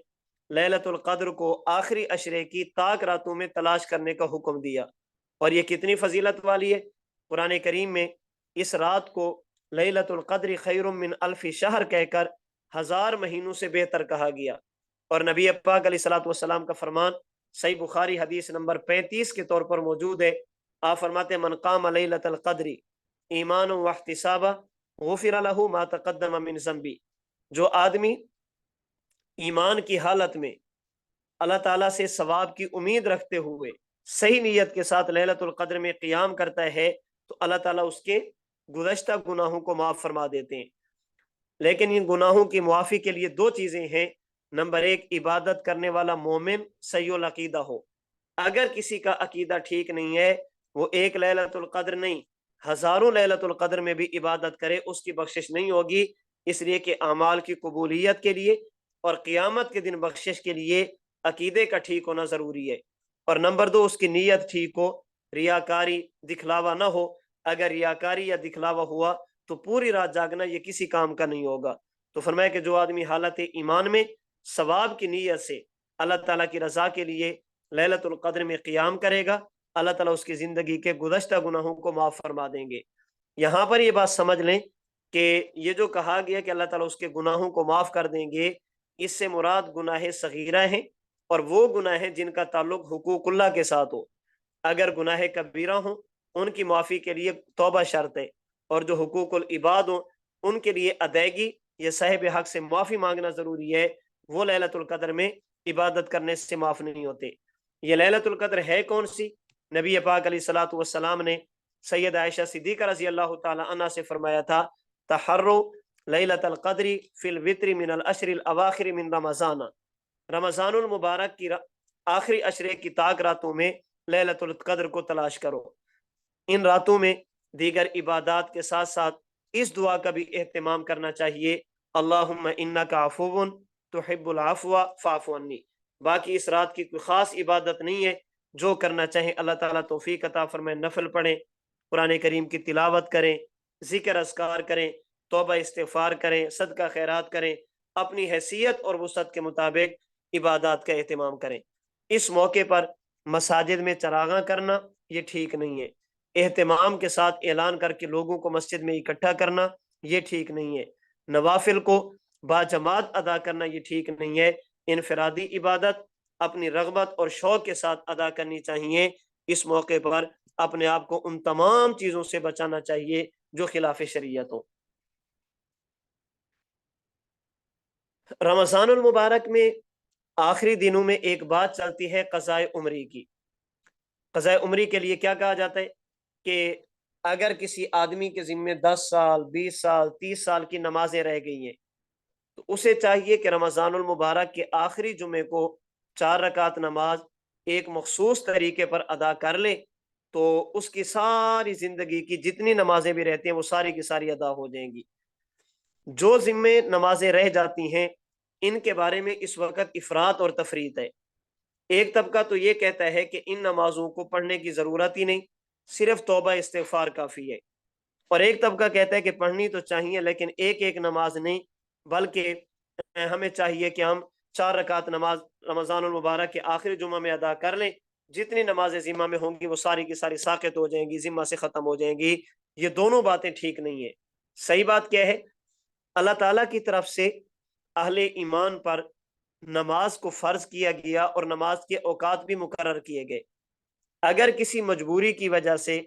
لیلۃ القدر کو آخری عشرے کی طاق راتوں میں تلاش کرنے کا حکم دیا، اور یہ کتنی فضیلت والی ہے۔ قرآن کریم میں اس رات کو لیلۃ القدر خیر من الف شہر کہہ کر 1000 مہینوں سے بہتر کہا گیا، اور نبی پاک علیہ الصلوۃ والسلام کا فرمان صحیح بخاری حدیث نمبر 35 کے طور پر موجود ہے۔ آپ فرماتے من قام لیلۃ القدر ایمان و احتسابا غفر له ما تقدم من ذنبی، جو آدمی ایمان کی حالت میں اللہ تعالیٰ سے ثواب کی امید رکھتے ہوئے صحیح نیت کے ساتھ لیلۃ القدر میں قیام کرتا ہے تو اللہ تعالیٰ اس کے گزشتہ گناہوں کو معاف فرما دیتے ہیں۔ لیکن ان گناہوں کی معافی کے لیے دو چیزیں ہیں۔ نمبر ایک، عبادت کرنے والا مومن صحیح العقیدہ ہو۔ اگر کسی کا عقیدہ ٹھیک نہیں ہے، وہ ایک لیلۃ القدر نہیں ہزاروں لیلۃ القدر میں بھی عبادت کرے، اس کی بخشش نہیں ہوگی، اس لیے کہ اعمال کی قبولیت کے لیے اور قیامت کے دن بخشش کے لیے عقیدے کا ٹھیک ہونا ضروری ہے۔ اور نمبر دو، اس کی نیت ٹھیک ہو، ریاکاری دکھلاوا نہ ہو۔ اگر ریاکاری یا دکھلاوا ہوا تو پوری رات جاگنا یہ کسی کام کا نہیں ہوگا۔ تو فرمایا کہ جو آدمی حالت ایمان میں ثواب کی نیت سے اللہ تعالیٰ کی رضا کے لیے لیلۃ القدر میں قیام کرے گا، اللہ تعالیٰ اس کی زندگی کے گزشتہ گناہوں کو معاف فرما دیں گے۔ یہاں پر یہ بات سمجھ لیں کہ یہ جو کہا گیا کہ اللہ تعالیٰ اس کے گناہوں کو معاف کر دیں گے، اس سے مراد گناہ صغیرہ ہیں، اور وہ گناہ ہیں جن کا تعلق حقوق اللہ کے ساتھ ہو۔ اگر گناہ کبیرہ ہوں ان کی معافی کے لیے توبہ شرط ہے، اور جو حقوق العباد ہوں ان کے لیے ادائیگی یا صاحب حق سے معافی مانگنا ضروری ہے۔ وہ لیلۃ القدر میں عبادت کرنے سے معاف نہیں ہوتے۔ یہ لیلۃ القدر ہے کون سی؟ نبی پاک علیہ الصلوۃ والسلام نے سید عائشہ صدیقہ رضی اللہ تعالی عنہ سے فرمایا تھا، تحروا لیلۃ القدر فی الوتر من العشر الاواخر من رمضان۔ رمضان المبارک کی آخری عشرے کی طاق راتوں میں لیلۃ القدر کو تلاش کرو۔ ان راتوں میں دیگر عبادات کے ساتھ ساتھ اس دعا کا بھی اہتمام کرنا چاہیے، اللہم انک عفو تحب العفو فاعف عنی۔ باقی اس رات کی کوئی خاص عبادت نہیں ہے، جو کرنا چاہیں اللہ تعالیٰ توفیق عطا فرمائے۔ نفل پڑھیں، قرآن کریم کی تلاوت کریں، ذکر اذکار کریں، توبہ استغفار کریں، صدقہ خیرات کریں، اپنی حیثیت اور وسعت کے مطابق عبادات کا اہتمام کریں۔ اس موقع پر مساجد میں چراغاں کرنا یہ ٹھیک نہیں ہے۔ اہتمام کے ساتھ اعلان کر کے لوگوں کو مسجد میں اکٹھا کرنا یہ ٹھیک نہیں ہے۔ نوافل کو باجماعت ادا کرنا یہ ٹھیک نہیں ہے۔ انفرادی عبادت اپنی رغبت اور شوق کے ساتھ ادا کرنی چاہیے۔ اس موقع پر اپنے آپ کو ان تمام چیزوں سے بچانا چاہیے جو خلاف شریعت ہو۔ رمضان المبارک میں آخری دنوں میں ایک بات چلتی ہے قضاء عمری کی۔ قضاء عمری کے لیے کیا کہا جاتا ہے کہ اگر کسی آدمی کے ذمے 10 سال 20 سال 30 سال کی نمازیں رہ گئی ہیں تو اسے چاہیے کہ رمضان المبارک کے آخری جمعے کو 4 رکعت نماز ایک مخصوص طریقے پر ادا کر لے، تو اس کی ساری زندگی کی جتنی نمازیں بھی رہتی ہیں وہ ساری کی ساری ادا ہو جائیں گی۔ جو ذمے نمازیں رہ جاتی ہیں ان کے بارے میں اس وقت افراط اور تفریط ہے۔ ایک طبقہ تو یہ کہتا ہے کہ ان نمازوں کو پڑھنے کی ضرورت ہی نہیں، صرف توبہ استغفار کافی ہے، اور ایک طبقہ کہتا ہے کہ پڑھنی تو چاہیے لیکن ایک ایک نماز نہیں، بلکہ ہمیں چاہیے کہ ہم 4 رکعت نماز رمضان المبارک کے آخری جمعہ میں ادا کر لیں، جتنی نمازیں ذمہ میں ہوں گی وہ ساری کی ساری ساقط ہو جائیں گی، ذمہ سے ختم ہو جائیں گی۔ یہ دونوں باتیں ٹھیک نہیں ہیں۔ صحیح بات کیا ہے؟ اللہ تعالیٰ کی طرف سے اہل ایمان پر نماز کو فرض کیا گیا اور نماز کے اوقات بھی مقرر کیے گئے۔ اگر کسی مجبوری کی وجہ سے،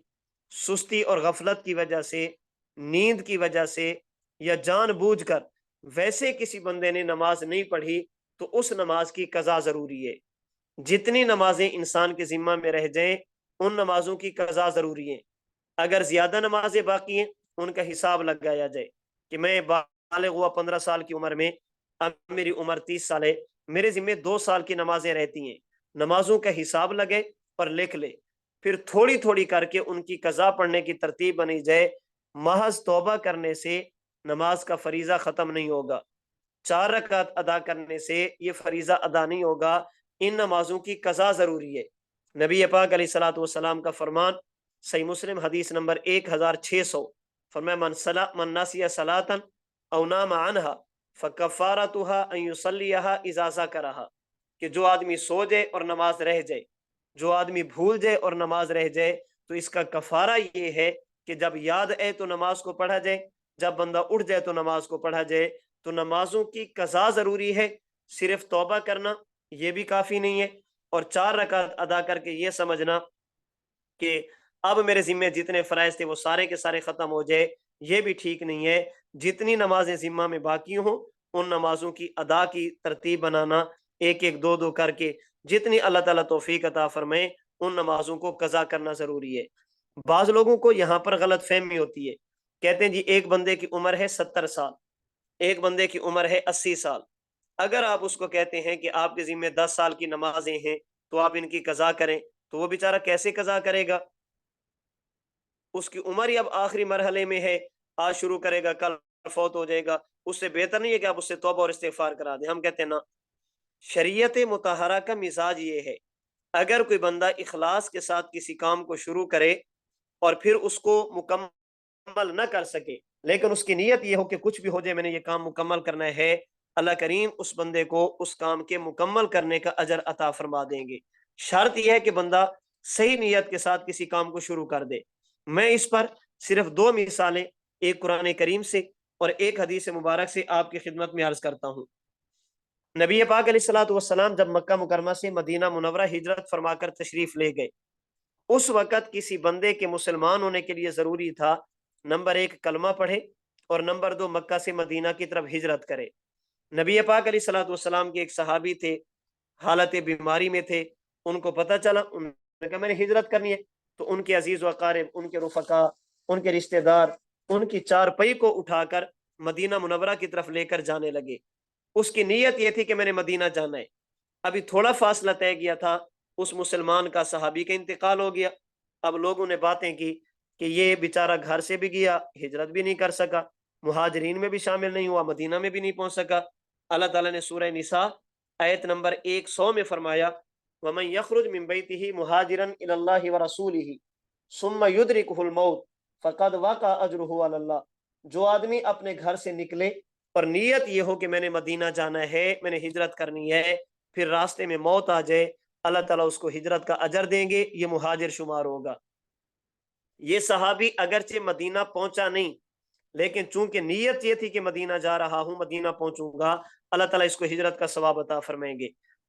سستی اور غفلت کی وجہ سے، نیند کی وجہ سے یا جان بوجھ کر ویسے کسی بندے نے نماز نہیں پڑھی تو اس نماز کی قضا ضروری ہے۔ جتنی نمازیں انسان کے ذمہ میں رہ جائیں ان نمازوں کی قضا ضروری ہے۔ اگر زیادہ نمازیں باقی ہیں ان کا حساب لگایا جائے کہ میں بالغ ہوا 15 سال کی عمر میں، اب میری عمر 30 سال ہے، میرے ذمہ 2 سال کی نمازیں رہتی ہیں، نمازوں کا حساب لگے اور لکھ لے، پھر تھوڑی تھوڑی کر کے ان کی قضا پڑھنے کی ترتیب بنی جائے۔ محض توبہ کرنے سے نماز کا فریضہ ختم نہیں ہوگا، 4 رکعت ادا کرنے سے یہ فریضہ ادا نہیں ہوگا، ان نمازوں کی قضا ضروری ہے۔ نبی پاک علیہ الصلوۃ والسلام کا فرمان صحیح مسلم حدیث نمبر 1600، فرمایا من نسی صلاۃ او نام عنہا فکفارتها ان یصلیها اذا ذکرها، کہ جو آدمی سو جائے اور نماز رہ جائے، جو آدمی بھول جائے اور نماز رہ جائے تو اس کا کفارہ یہ ہے کہ جب یاد آئے تو نماز کو پڑھا جائے، جب بندہ اٹھ جائے تو نماز کو پڑھا جائے۔ تو نمازوں کی قضا ضروری ہے، صرف توبہ کرنا یہ بھی کافی نہیں ہے، اور 4 رکعت ادا کر کے یہ سمجھنا کہ اب میرے ذمہ جتنے فرائض تھے وہ سارے کے سارے ختم ہو جائے، یہ بھی ٹھیک نہیں ہے۔ جتنی نمازیں ذمہ میں باقی ہوں ان نمازوں کی ادا کی ترتیب بنانا، ایک ایک دو دو کر کے، جتنی اللہ تعالیٰ توفیق عطا فرمائے ان نمازوں کو قضا کرنا ضروری ہے۔ بعض لوگوں کو یہاں پر غلط فہمی ہوتی ہے، کہتے ہیں جی ایک بندے کی عمر ہے 70 سال، ایک بندے کی عمر ہے 80 سال، اگر آپ اس کو کہتے ہیں کہ آپ کے ذمہ 10 سال کی نمازیں ہیں تو آپ ان کی قضا کریں، تو وہ بیچارہ کیسے قضا کرے گا؟ اس کی عمر ہی اب آخری مرحلے میں ہے، آج شروع کرے گا کل فوت ہو جائے گا، اس سے بہتر نہیں ہے کہ آپ اس سے توبہ اور استغفار کرا دیں؟ ہم کہتے ہیں نا، شریعت مطہرہ کا مزاج یہ ہے، اگر کوئی بندہ اخلاص کے ساتھ کسی کام کو شروع کرے اور پھر اس کو مکمل نہ کر سکے، لیکن اس کی نیت یہ ہو کہ کچھ بھی ہو جائے میں نے یہ کام مکمل کرنا ہے، اللہ کریم اس بندے کو اس کام کے مکمل کرنے کا اجر عطا فرما دیں گے۔ شرط یہ ہے کہ بندہ صحیح نیت کے ساتھ کسی کام کو شروع کر دے۔ میں اس پر صرف 2 مثالیں، ایک قرآن کریم سے اور ایک حدیث مبارک سے آپ کی خدمت میں عرض کرتا ہوں۔ نبی پاک علیہ الصلوۃ والسلام جب مکہ مکرمہ سے مدینہ منورہ ہجرت فرما کر تشریف لے گئے، اس وقت کسی بندے کے مسلمان ہونے کے لیے ضروری تھا نمبر 1 کلمہ پڑھے اور نمبر 2 مکہ سے مدینہ کی طرف ہجرت کرے۔ نبی پاک علیہ الصلوۃ والسلام کے ایک صحابی تھے، حالت بیماری میں تھے، ان کو پتہ چلا، انہوں نے کہا میں نے ہجرت کرنی ہے، تو ان کے عزیز و اقارب، ان کے رفقا، ان کے رشتہ دار ان کی چارپائی کو اٹھا کر مدینہ منورہ کی طرف لے کر جانے لگے۔ اس کی نیت یہ تھی کہ میں نے مدینہ جانا ہے۔ ابھی تھوڑا فاصلہ طے کیا تھا، اس مسلمان کا صحابی کا انتقال ہو گیا۔ اب لوگوں نے باتیں کی کہ یہ بیچارہ گھر سے بھی گیا، ہجرت بھی نہیں کر سکا، مہاجرین میں بھی شامل نہیں ہوا، مدینہ میں بھی نہیں پہنچ سکا۔ اللہ تعالیٰ نے سورہ نساء آیت نمبر 100 میں فرمایا وَمَنْ يَخْرُجْ مِنْ بَيْتِهِ مُهَاجِرًا إِلَى اللَّهِ وَرَسُولِهِ ثُمَّ يُدْرِكُهُ الْمَوْتُ فَقَدْ وَقَعَ أَجْرُهُ عَلَى اللَّهِ، جو آدمی اپنے گھر سے نکلے اور نیت یہ ہو کہ میں نے مدینہ جانا ہے، میں نے ہجرت کرنی ہے، پھر راستے میں موت آ جائے، اللہ تعالیٰ اس کو ہجرت کا اجر دیں گے، یہ مہاجر شمار ہوگا۔ یہ صحابی اگرچہ مدینہ پہنچا نہیں، لیکن چونکہ نیت یہ تھی کہ مدینہ جا رہا ہوں، مدینہ پہنچوں گا، اللہ تعالیٰ اس کو ہجرت کا ثواب عطا فرمائیں گے۔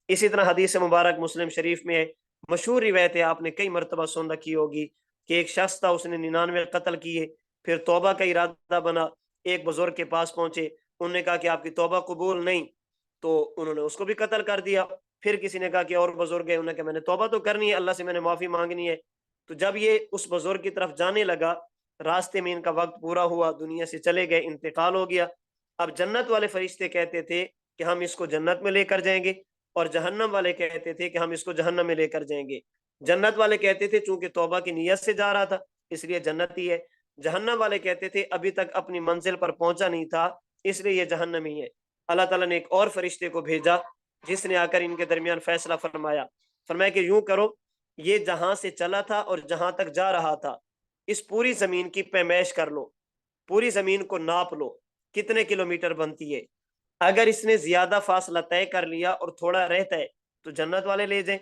اسی طرح حدیث مبارک مسلم شریف میں مشہور روایت ہے، آپ نے کئی مرتبہ سن رکھی ہوگی کہ ایک شخص تھا، اس نے 99 قتل کیے، پھر توبہ کا ارادہ بنا، ایک بزرگ کے پاس پہنچے، انہوں نے کہا کہ آپ کی توبہ قبول نہیں، تو انہوں نے اس کو بھی قتل کر دیا۔ پھر کسی نے کہا کہ اور بزرگ ہے، انہوں نے کہا میں نے توبہ تو کرنی ہے، اللہ سے میں نے معافی مانگنی ہے۔ تو جب یہ اس بزرگ کی طرف جانے لگا، راستے میں ان کا وقت پورا ہوا، دنیا سے چلے گئے، انتقال ہو گیا۔ اب جنت والے فرشتے کہتے تھے کہ ہم اس کو جنت میں لے کر جائیں گے، اور جہنم والے کہتے تھے کہ ہم اس کو جہنم میں لے کر جائیں گے۔ جنت والے کہتے تھے چونکہ توبہ کی نیت سے جا رہا تھا اس لیے جنتی ہے، جہنم والے کہتے تھے ابھی تک اپنی منزل پر پہنچا نہیں تھا اس لیے یہ جہنمی ہے۔ اللہ تعالیٰ نے ایک اور فرشتے کو بھیجا جس نے آ کر ان کے درمیان فیصلہ فرمایا کہ یوں کرو، یہ جہاں سے چلا تھا اور جہاں تک جا رہا تھا اس پوری زمین کی پیمائش کر لو، پوری زمین کو ناپ لو کتنے کلومیٹر بنتی ہے۔ اگر اس نے زیادہ فاصلہ طے کر لیا اور تھوڑا رہتا ہے تو جنت والے لے جائیں،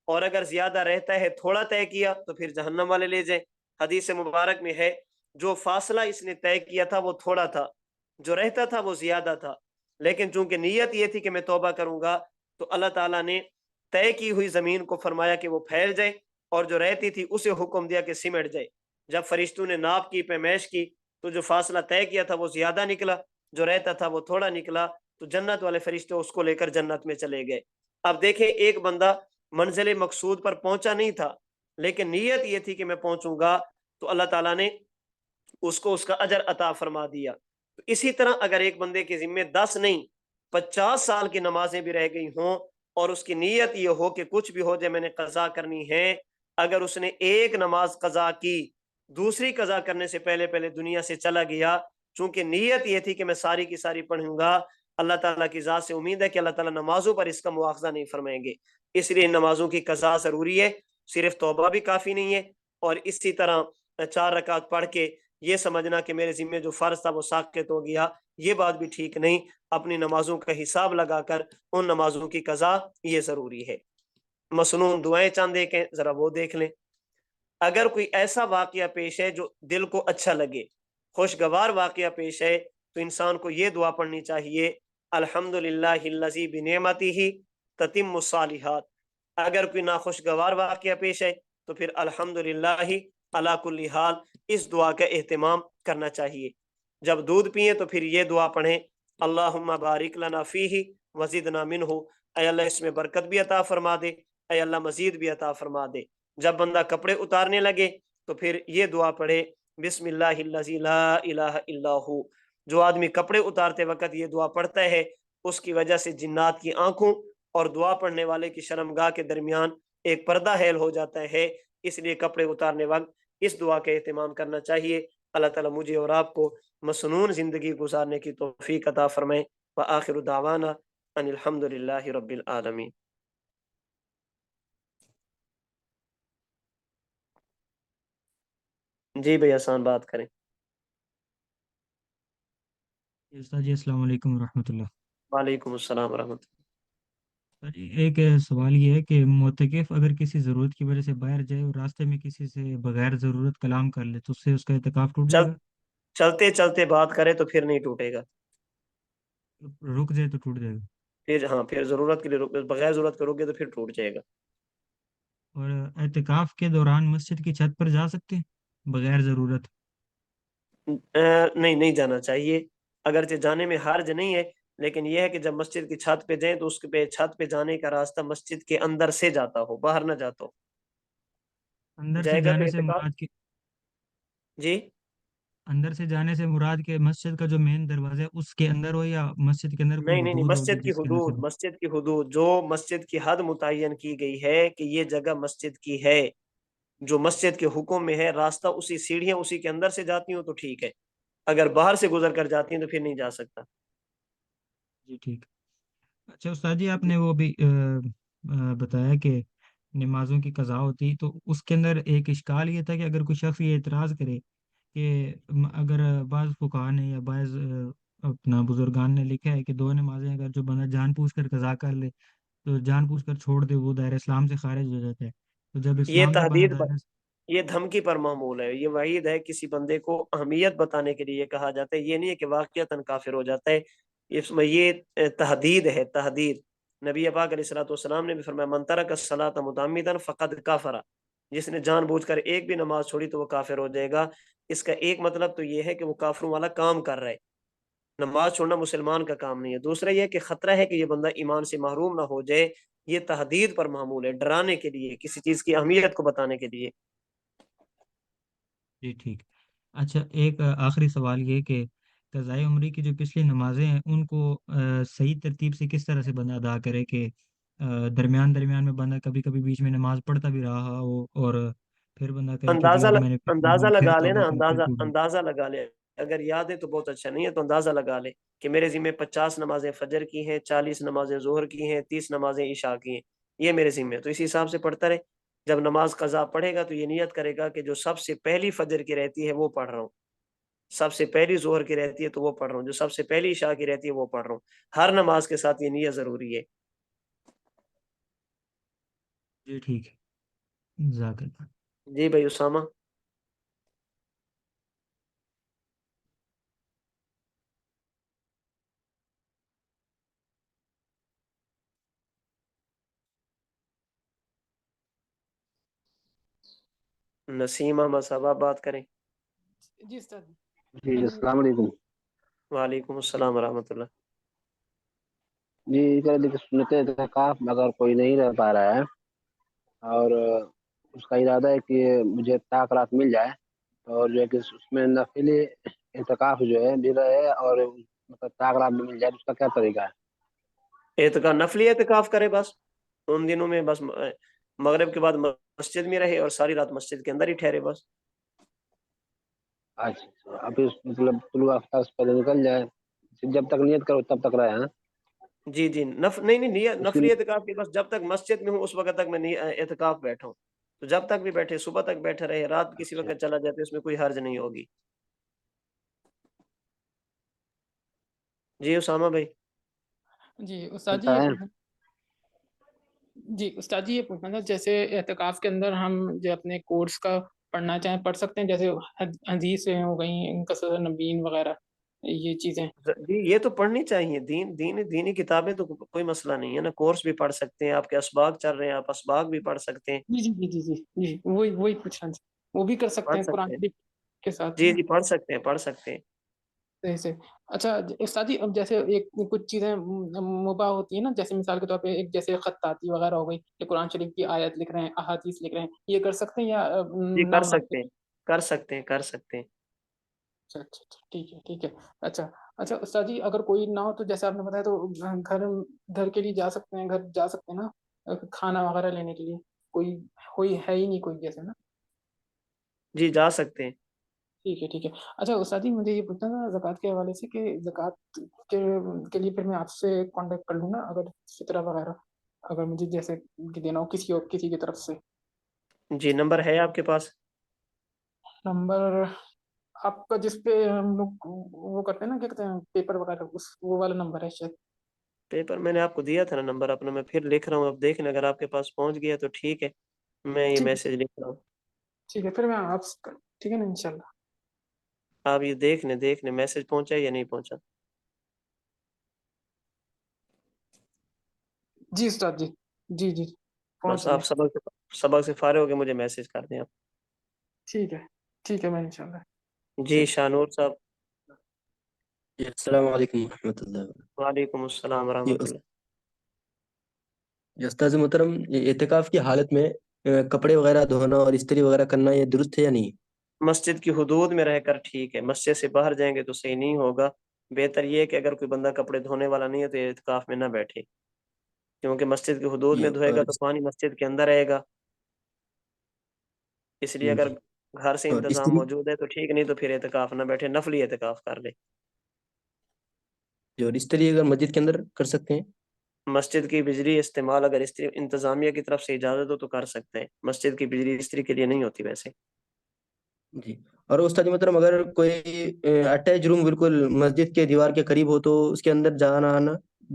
اور اگر زیادہ رہتا ہے تھوڑا طے کیا تو پھر جہنم والے لے جائیں۔ حدیث مبارک میں ہے جو فاصلہ اس نے طے کیا تھا وہ تھوڑا تھا، جو رہتا تھا وہ زیادہ تھا، لیکن چونکہ نیت یہ تھی کہ میں توبہ کروں گا، تو اللہ تعالیٰ نے طے کی ہوئی زمین کو فرمایا کہ وہ پھیل جائے، اور جو رہتی تھی اسے حکم دیا کہ سمٹ جائے۔ جب فرشتوں نے ناپ کی، پیمائش کی، تو جو فاصلہ طے کیا تھا وہ زیادہ نکلا، جو رہتا تھا وہ تھوڑا نکلا، تو جنت والے فرشتے اس کو لے کر جنت میں چلے گئے۔ اب دیکھیں، ایک بندہ منزل مقصود پر پہنچا نہیں تھا لیکن نیت یہ تھی کہ میں پہنچوں گا، تو اللہ تعالیٰ نے اس کو اس کا اجر عطا فرما دیا۔ تو اسی طرح اگر ایک بندے کے ذمے 10 نہیں 50 سال کی نمازیں بھی رہ گئی ہوں اور اس کی نیت یہ ہو کہ کچھ بھی ہو جائے میں نے قضا کرنی ہے، اگر اس نے ایک نماز قضا کی، دوسری قضا کرنے سے پہلے پہلے دنیا سے چلا گیا، چونکہ نیت یہ تھی کہ میں ساری کی ساری پڑھوں گا، اللہ تعالیٰ کی ذات سے امید ہے کہ اللہ تعالیٰ نمازوں پر اس کا مواخذہ نہیں فرمائیں گے۔ اس لیے ان نمازوں کی قضا ضروری ہے، صرف توبہ بھی کافی نہیں ہے، اور اسی طرح 4 رکعت پڑھ کے یہ سمجھنا کہ میرے ذمہ جو فرض تھا وہ ساقط ہو گیا، یہ بات بھی ٹھیک نہیں۔ اپنی نمازوں کا حساب لگا کر ان نمازوں کی قضا یہ ضروری ہے۔ مسنون دعائیں چاند دیکھیں، ذرا وہ دیکھ لیں۔ اگر کوئی ایسا واقعہ پیش ہے جو دل کو اچھا لگے، خوشگوار واقعہ پیش ہے، تو انسان کو یہ دعا پڑھنی چاہیے الحمدللہ الذی بنعمتہ تتم الصالحات۔ اگر کوئی ناخوشگوار واقعہ پیش ہے تو پھر الحمدللہ علی کل حال اس دعا کا اہتمام کرنا چاہیے۔ جب دودھ پئیں تو پھر یہ دعا پڑھیں اللہم بارک لنا فیہ وزدنا منہ، اے اللہ اس میں برکت بھی عطا فرما دے، اے اللہ مزید بھی عطا فرما دے۔ جب بندہ کپڑے اتارنے لگے تو پھر یہ دعا پڑھے بسم اللہ الذی لا الہ الا ہو. جو آدمی کپڑے اتارتے وقت یہ دعا پڑھتا ہے اس کی وجہ سے جنات کی آنکھوں اور دعا پڑھنے والے کی شرمگاہ کے درمیان ایک پردہ حائل ہو جاتا ہے. اس لیے کپڑے اتارنے وقت اس دعا کا اہتمام کرنا چاہیے. اللہ تعالیٰ مجھے اور آپ کو مسنون زندگی گزارنے کی توفیق عطا فرمائے. وآخر دعوانا ان الحمد للہ رب العالمین. جی بھائی آسان بات کریں. استاد جی السلام علیکم ورحمۃ اللہ. وعلیکم السلام ورحمۃ اللہ. استاد جی ایک سوال یہ ہے کہ معتکف اگر کسی ضرورت کی وجہ سے باہر جائے اور راستے میں کسی سے بغیر ضرورت کلام کر لے تو اس سے اس کا اعتکاف ٹوٹ چل جائے گا؟ چلتے چلتے بات کرے تو پھر نہیں ٹوٹے گا. رک جائے تو ٹوٹ جائے گا؟ پھر ہاں پھر ضرورت کے لیے بغیر ضرورت کرو گے تو پھر ٹوٹ جائے گا. اور اعتکاف کے دوران مسجد کی چھت پر جا سکتے ہیں بغیر ضرورت؟ نہیں جانا چاہیے. اگرچہ جانے میں حرج نہیں ہے لیکن یہ ہے کہ جب مسجد کی چھت پہ جائیں تو اس پہ چھت پہ جانے کا راستہ مسجد کے اندر سے جاتا ہو باہر نہ جاتا ہو. اندر سے جائے گا تو جانے سے اعتکاف. مراد کی جی اندر سے جانے سے مراد کے مسجد کا جو مین دروازہ ہے اس کے اندر ہو یا مسجد کے اندر کوئی نہیں حدود ہوگی مسجد کی جس کے اندر سے حدود ہو؟ مسجد کی حدود جو مسجد کی حد متعین کی گئی ہے کہ یہ جگہ مسجد کی ہے جو مسجد کے حکم میں ہے راستہ اسی سیڑھیاں اسی کے اندر سے جاتی ہوں تو ٹھیک ہے. اگر باہر سے گزر کر جاتی ہیں تو پھر نہیں جا سکتا. جی ٹھیک. اچھا استاد جی آپ نے وہ بھی بتایا کہ نمازوں کی قضا ہوتی تو اس کے اندر ایک اشکال یہ تھا کہ اگر کوئی شخص یہ اعتراض کرے کہ اگر بعض فقہا نے یا بعض اپنا بزرگان نے لکھا ہے کہ دو نمازیں اگر جو بندہ جان پوچھ کر قضا کر لے تو جان پوچھ کر چھوڑ دے وہ دائرہ اسلام سے خارج ہو جاتا ہے. تو جب یہ اسلام سے باہر تحدید دائرہ یہ دھمکی پر معمول ہے. یہ وعید ہے کسی بندے کو اہمیت بتانے کے لیے کہا جاتا ہے. یہ نہیں ہے کہ واقعتاً کافر ہو جاتا ہے. اس میں یہ تحدید ہے تحدید. نبی پاک علیہ الصلوۃ والسلام نے بھی فرمایا من ترک الصلاۃ متعمدا فقد کفر. جس نے جان بوجھ کر ایک بھی نماز چھوڑی تو وہ کافر ہو جائے گا. اس کا ایک مطلب تو یہ ہے کہ وہ کافروں والا کام کر رہا ہے. نماز چھوڑنا مسلمان کا کام نہیں ہے. دوسرا یہ کہ خطرہ ہے کہ یہ بندہ ایمان سے محروم نہ ہو جائے. یہ تحدید پر معمول ہے ڈرانے کے لیے کسی چیز کی اہمیت کو بتانے کے لیے. جی ٹھیک. اچھا ایک آخری سوال یہ کہ قضاء عمری کی جو پچھلی نمازیں ہیں ان کو صحیح ترتیب سے کس طرح سے بندہ ادا کرے کہ درمیان درمیان میں بندہ کبھی کبھی بیچ میں نماز پڑھتا بھی رہا ہو اور پھر بندہ کہے کہ جی اب میں نے اندازہ پھر لگا لے توبہ نا. کی پھر ٹوٹ گئی. اندازہ لگا لے. اگر یاد ہے تو بہت اچھا, نہیں ہے تو اندازہ لگا لے کہ میرے ذمہ 50 نمازیں فجر کی ہیں, 40 نمازیں ظہر کی ہیں, 30 نمازیں عشاء کی ہیں. یہ میرے ذمہ ہے تو اسی حساب سے پڑھتا رہے. جب نماز قضا پڑھے گا تو یہ نیت کرے گا کہ جو سب سے پہلی فجر کی رہتی ہے وہ پڑھ رہا ہوں, سب سے پہلی ظہر کی رہتی ہے تو وہ پڑھ رہا ہوں, جو سب سے پہلی عشاء کی رہتی ہے وہ پڑھ رہا ہوں. ہر نماز کے ساتھ یہ نیت ضروری ہے. جی ٹھیک ہے. جزاک اللہ. جی بھائی اسامہ. نسیم احمد صاحب آپ بات کریں. جی استاد. جی السلام علیکم. وعلیکم السلام ورحمۃ اللہ. جی دیکھیے سنت اعتکاف اگر کوئی نہیں رہ پا رہا ہے اور اس کا ارادہ ہے کہ مجھے طاق رات مل جائے اور جو ہے کہ اس میں نفلی اعتکاف جو ہے بھی رہے اور مطلب طاق رات بھی مل جائے, اس کا کیا طریقہ ہے؟ اعتکاف نفلی اعتکاف کرے بس ان دنوں میں, بس مغرب کے بعد مسجد میں رہے اور ساری رات مسجد کے اندر ہی ٹھہرے بس. اچھا اب مطلب طلوع آفتاب سے پہلے نکل جائے, جب تک نیت کرو تب تک رہے ہیں. جی نہیں اس کی نفلی اعتکاف کے بس جب تک مسجد میں ہوں اس وقت تک میں اعتکاف بیٹھا ہوں. تو جب تک بھی بیٹھے, صبح تک بیٹھے رہے, رات کسی اچھا وقت چلا جاتے اس میں کوئی حرج نہیں ہوگی. جی اسامہ بھائی. جی استاد جی بتائیں. یہ پوچھنا تھا جیسے اعتکاف کے اندر ہم جو اپنے کورس کا پڑھنا چاہیں پڑھ سکتے ہیں, جیسے حدیثیں ہو گئیں, قصص نبیین وغیرہ یہ چیزیں. جی یہ تو پڑھنی چاہیے. دینی کتابیں تو کوئی مسئلہ نہیں ہے نا. کورس بھی پڑھ سکتے ہیں, آپ کے اسباق چل رہے ہیں آپ اسباق بھی پڑھ سکتے ہیں. جی جی جی جی جی وہی پوچھنا تھا. وہ بھی کر سکتے پڑھ ہیں سکتے قرآن ہیں. شریف کے ساتھ جی نا. جی پڑھ سکتے ہیں. صحیح سے اچھا استاد جی، اب جیسے ایک کچھ چیزیں مباح ہوتی ہیں نا، جیسے مثال کے طور پہ ایک جیسے خطاطی وغیرہ ہو گئی، یا قرآن شریف کی آیت لکھ رہے ہیں، احادیث لکھ رہے ہیں، یہ کر سکتے ہیں یا جی کر سکتے نامناسب؟ ہیں، کر سکتے ہیں، کر سکتے ہیں۔ اچھا اچھا اچھا، ٹھیک ہے ٹھیک ہے۔ اچھا اچھا استاد جی، اگر کوئی نہ ہو تو جیسے آپ نے بتایا تو گھر کے لیے جا سکتے ہیں، گھر جا سکتے ہیں نا کھانا وغیرہ لینے کے لیے، کوئی کوئی ہے ہی نہیں کوئی جیسے نا؟ جی جا سکتے ہیں۔ ٹھیک ہے ٹھیک ہے۔ اچھا استاد جی، مجھے یہ پوچھنا تھا زکوٰۃ کے حوالے سے، کہ زکوٰۃ کے لیے پھر میں آپ سے کانٹیکٹ کر لوں گا، اگر فطرہ وغیرہ اگر مجھے جیسے کہ دینا ہو کسی کی طرف سے؟ جی نمبر ہے آپ کے پاس؟ نمبر آپ کا جس پہ ہم لوگ وہ کرتے ہیں نا، کیا کہتے ہیں، پیپر وغیرہ، وہ والا نمبر ہے شاید۔ پیپر میں نے آپ کو دیا تھا نا نمبر اپنا، میں پھر لکھ رہا ہوں، اب دیکھ لیں اگر آپ کے پاس پہنچ گیا تو ٹھیک ہے، میں یہ ٹھیک میسج لکھ رہا ہوں۔ ٹھیک ہے، پھر میں آپ سے ٹھیک ہے نا، انشاءاللہ۔ آپ یہ دیکھ لیں میسج پہنچا یا نہیں پہنچا۔ جی استاد جی، جی جی بس پہنچ گیا۔ آپ سبق سے فارغ ہو کے مجھے میسج کر دیں آپ۔ ٹھیک ہے، میں انشاءاللہ۔ جی شانور صاحب۔ جی السلام علیکم ورحمۃ اللہ وبرکاتہ۔ وعلیکم السلام ورحمۃ اللہ۔ استاذ محترم، یہ اعتکاف کی حالت میں کپڑے وغیرہ دھونا اور استری وغیرہ کرنا یہ درست ہے یا نہیں؟ مسجد کی حدود میں رہ کر ٹھیک ہے، مسجد سے باہر جائیں گے تو صحیح نہیں ہوگا۔ بہتر یہ ہے کہ اگر کوئی بندہ کپڑے دھونے والا نہیں ہے تو اعتکاف میں نہ بیٹھے، کیونکہ مسجد کی حدود جی میں دھوئے اور گا تو پانی مسجد کے اندر رہے گا، اس لیے اگر جی گھر سے اور انتظام استری موجود ہے تو ٹھیک، نہیں تو پھر اعتکاف نہ بیٹھے، نفلی اعتکاف کر لے۔ جو استری اگر مسجد کے اندر کر سکتے ہیں؟ مسجد کی بجلی استعمال اگر استری انتظامیہ کی طرف سے اجازت ہو تو کر سکتے ہیں، مسجد کی بجلی استری کے لیے نہیں ہوتی ویسے۔ جی اور استاد محترم، اگر کوئی اٹیچ روم بالکل مسجد کے دیوار کے قریب ہو تو اس کے اندر جانا آنا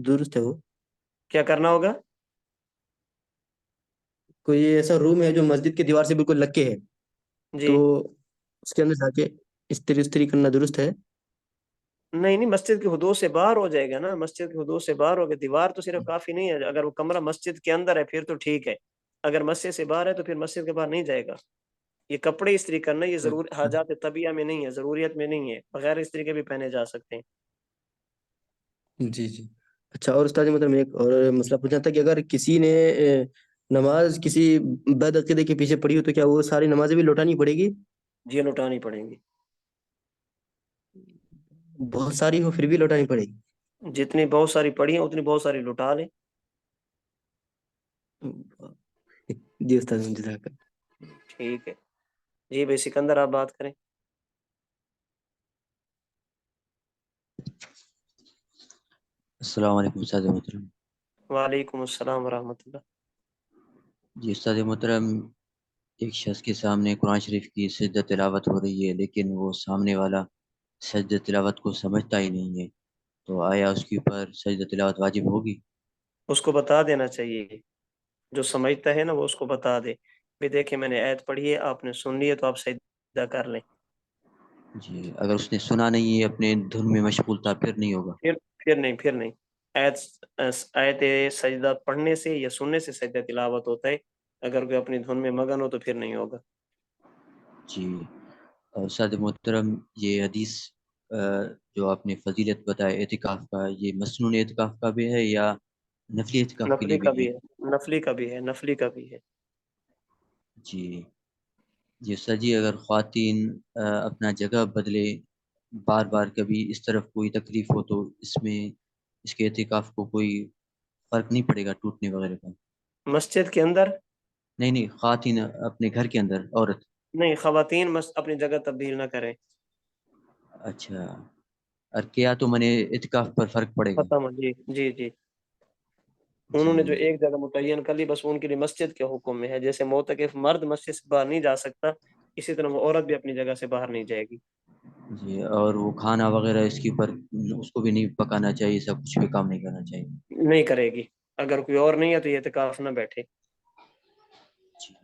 درست ہے وہ؟ کیا کرنا ہوگا؟ کوئی ایسا روم ہے جو مسجد کے دیوار سے بالکل لگ کے ہے، جی تو اس کے اندر جا کے استری کرنا درست ہے؟ نہیں مسجد کی حدود سے باہر ہو جائے گا نا، مسجد کی حدود سے باہر ہوگا، دیوار تو صرف کافی نہیں ہے، اگر وہ کمرہ مسجد کے اندر ہے پھر تو ٹھیک ہے، اگر مسجد سے باہر ہے تو پھر مسجد کے باہر نہیں جائے گا۔ یہ کپڑے استری کرنا یہ ضرور اچھا حاجات طبیعہ میں نہیں ہے، ضروریت میں نہیں ہے، بغیر استری کے بھی پہنے جا سکتے ہیں۔ جی جی اچھا، اور استاد محترم ایک اور مسئلہ پوچھنا تھا کہ اگر کسی نے نماز کسی بد عقیدے کے پیچھے پڑھی ہو تو کیا وہ ساری نمازیں بھی لوٹانی پڑے گی؟ جی لوٹانی پڑیں گی، بہت ساری ہو پھر بھی لوٹانی پڑے گی؟ جتنی بہت ساری پڑھی ہیں اتنی بہت ساری لوٹا لیں۔ جی استاد جزاک اللہ۔ ٹھیک ہے جی بھائی سکندر آپ بات کریں۔ السلام علیکم استاد محترم۔ وعلیکم السلام ورحمۃ اللہ۔ جی استاد محترم، ایک شخص کے سامنے قرآن شریف کی سجدہ تلاوت ہو رہی ہے، لیکن وہ سامنے والا سجدہ تلاوت کو سمجھتا ہی نہیں ہے، تو آیا اس کے اوپر سجدہ تلاوت واجب ہوگی؟ اس کو بتا دینا چاہیے، جو سمجھتا ہے نا وہ اس کو بتا دے، بھی دیکھیں میں نے آیت پڑھی ہے، آپ نے سن لی ہے تو آپ سجدہ کر لیں۔ جی اگر اس نے سنا نہیں ہے، اپنے دھن میں مشغول تھا، پھر نہیں ہوگا؟ پھر نہیں آیت سجدہ پڑھنے سے یا سننے سے سجدہ تلاوت ہوتا ہے، اگر کوئی اپنی دھن میں مگن ہو تو پھر نہیں ہوگا۔ جی اور استاد محترم، یہ حدیث جو آپ نے فضیلت بتایا اعتکاف کا، یہ مسنون اعتکاف کا بھی ہے یا نفلی اعتکاف کے لیے نفلی کا بھی بھی ہے؟ ہے، نفلی کا بھی ہے، نفلی کا بھی ہے۔ جی جی سر جی، اگر خواتین اپنا جگہ بدلے بار بار، کبھی اس طرف کوئی تکلیف ہو تو اس کے اعتکاف کو کوئی فرق نہیں پڑے گا ٹوٹنے وغیرہ کا؟ مسجد کے اندر نہیں خواتین اپنے گھر کے اندر، عورت۔ نہیں، خواتین اپنی جگہ تبدیل نہ کریں۔ اچھا، اور کیا تو میں نے اعتکاف پر فرق پڑے گا؟ ختم، جی جی جی، انہوں نے جو جی ایک جگہ متعین کر لی بس ان کے لیے مسجد کے حکم میں ہے، جیسے معتکف مرد مسجد سے باہر نہیں جا سکتا، اسی طرح وہ عورت بھی اپنی جگہ سے باہر نہیں جائے گی۔ جی، اور وہ کھانا وغیرہ اس کے اوپر اس کو بھی نہیں پکانا چاہیے، سب کچھ بھی کام نہیں کرنا چاہیے؟ نہیں کرے گی، اگر کوئی اور نہیں ہے تو یہ اعتکاف نہ بیٹھے۔ جی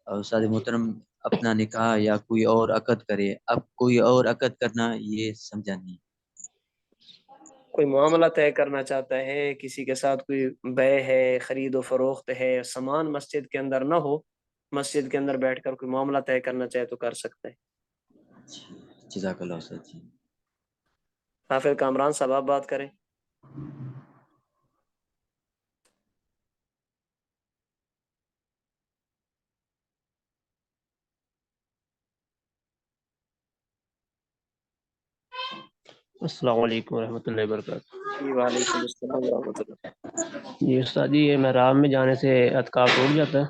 اور استاد محترم، اپنا نکاح یا کوئی اور عقد کرے، اب کوئی اور عقد کرنا یہ سمجھا نہیں۔ کوئی معاملہ طے کرنا چاہتا ہے، کسی کے ساتھ کوئی بے ہے، خرید و فروخت ہے، سامان مسجد کے اندر نہ ہو، مسجد کے اندر بیٹھ کر کوئی معاملہ طے کرنا چاہے تو کر سکتا ہے۔ جی جزاک اللہ استاد جی۔ حافظ کامران صاحب آپ بات کریں. السلام علیکم ورحمۃ اللہ وبرکاتہ. جی وعلیکم السلام ورحمۃ اللہ. جی استاد جی، یہ محراب میں جانے سے اعتکاف ٹوٹ جاتا ہے؟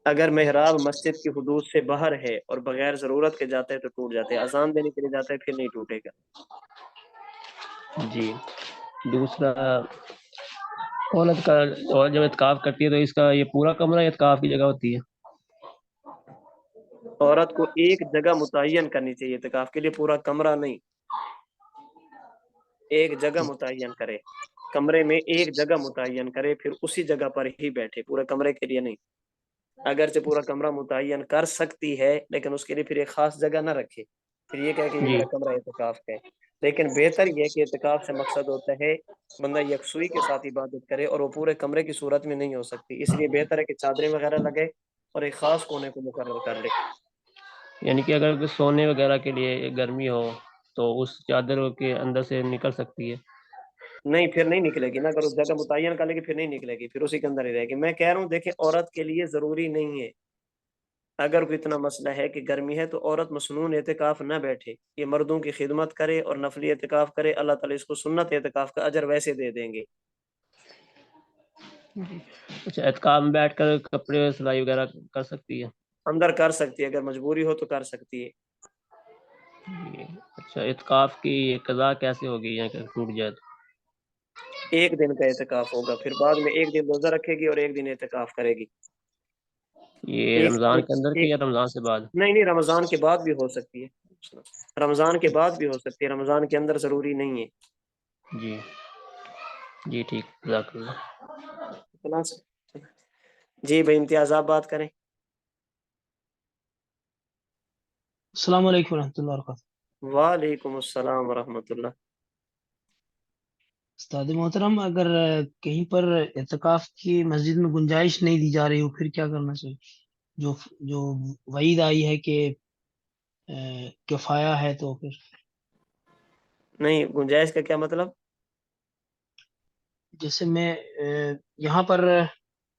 اگر محراب مسجد کی حدود سے باہر ہے اور بغیر ضرورت کے جاتا ہے تو ٹوٹ جاتے ہیں. اذان دینے کے لیے جاتا ہے پھر نہیں ٹوٹے گا. جی. دوسرا، عورت کا اور جب اعتکاف کرتی ہے تو اس کا یہ پورا کمرہ اعتکاف کی جگہ ہوتی ہے؟ عورت کو ایک جگہ متعین کرنی چاہیے اعتکاف کے لیے، پورا کمرہ نہیں. ایک جگہ متعین کرے، کمرے میں ایک جگہ متعین کرے، پھر اسی جگہ پر ہی بیٹھے، پورے کمرے کے لیے نہیں. اگرچہ پورا کمرہ متعین کر سکتی ہے لیکن اس کے لیے پھر ایک خاص جگہ نہ رکھے، پھر یہ کہے کہ یہ جی میرا کمرہ اعتکاف ہے. لیکن بہتر یہ کہ اعتکاف سے مقصد ہوتا ہے بندہ یکسوئی کے ساتھ عبادت کرے، اور وہ پورے کمرے کی صورت میں نہیں ہو سکتی. اس لیے بہتر ہے کہ چادریں وغیرہ لگے اور ایک خاص کونے کو مقرر کر لے. یعنی کہ اگر سونے وغیرہ کے لیے گرمی ہو تو اس چادر کے اندر سے نکل سکتی ہے؟ نہیں پھر نہیں نکلے گی نا، اگر اس جگہ متعین کر لے گی پھر نہیں نکلے گی، پھر اسی کے اندر ہی رہے گی. میں کہہ رہا ہوں دیکھیں عورت کے لیے ضروری نہیں ہے، اگر کوئی اتنا مسئلہ ہے کہ گرمی ہے تو عورت مسنون اعتکاف نہ بیٹھے، یہ مردوں کی خدمت کرے اور نفلی اعتکاف کرے. اللہ تعالیٰ اس کو سنت اعتکاف کا اجر ویسے دے دیں گے. اچھا، اعتکاف میں بیٹھ کر کپڑے سلائی وغیرہ کر سکتی ہے؟ اندر کر سکتی ہے، اگر مجبوری ہو تو کر سکتی ہے. جی. اچھا، اعتکاف کی قضا کیسے ہوگی یا کہ ٹوٹ جائے تو؟ ایک دن کا اعتکاف ہوگا، پھر بعد میں ایک دن روزہ رکھے گی اور ایک دن اعتکاف کرے گی. یہ ایک رمضان کے اندر کی ایک یا رمضان سے بعد؟ نہیں رمضان کے بعد بھی ہو سکتی ہے، رمضان کے بعد بھی ہو سکتی ہے، رمضان کے اندر ضروری نہیں ہے. جی جی ٹھیک، جزاک اللہ. جی بھائی امتیاز آپ بات کریں. السلام علیکم ورحمۃ اللہ وبرکاتہ. وعلیکم السلام ورحمۃ اللہ. استاد محترم، اگر کہیں پر اعتکاف کی مسجد میں گنجائش نہیں دی جا رہی ہو پھر کیا کرنا چاہیے؟ جو وعید آئی ہے کہ کفایہ ہے تو پھر نہیں گنجائش کا کیا مطلب؟ جیسے میں یہاں پر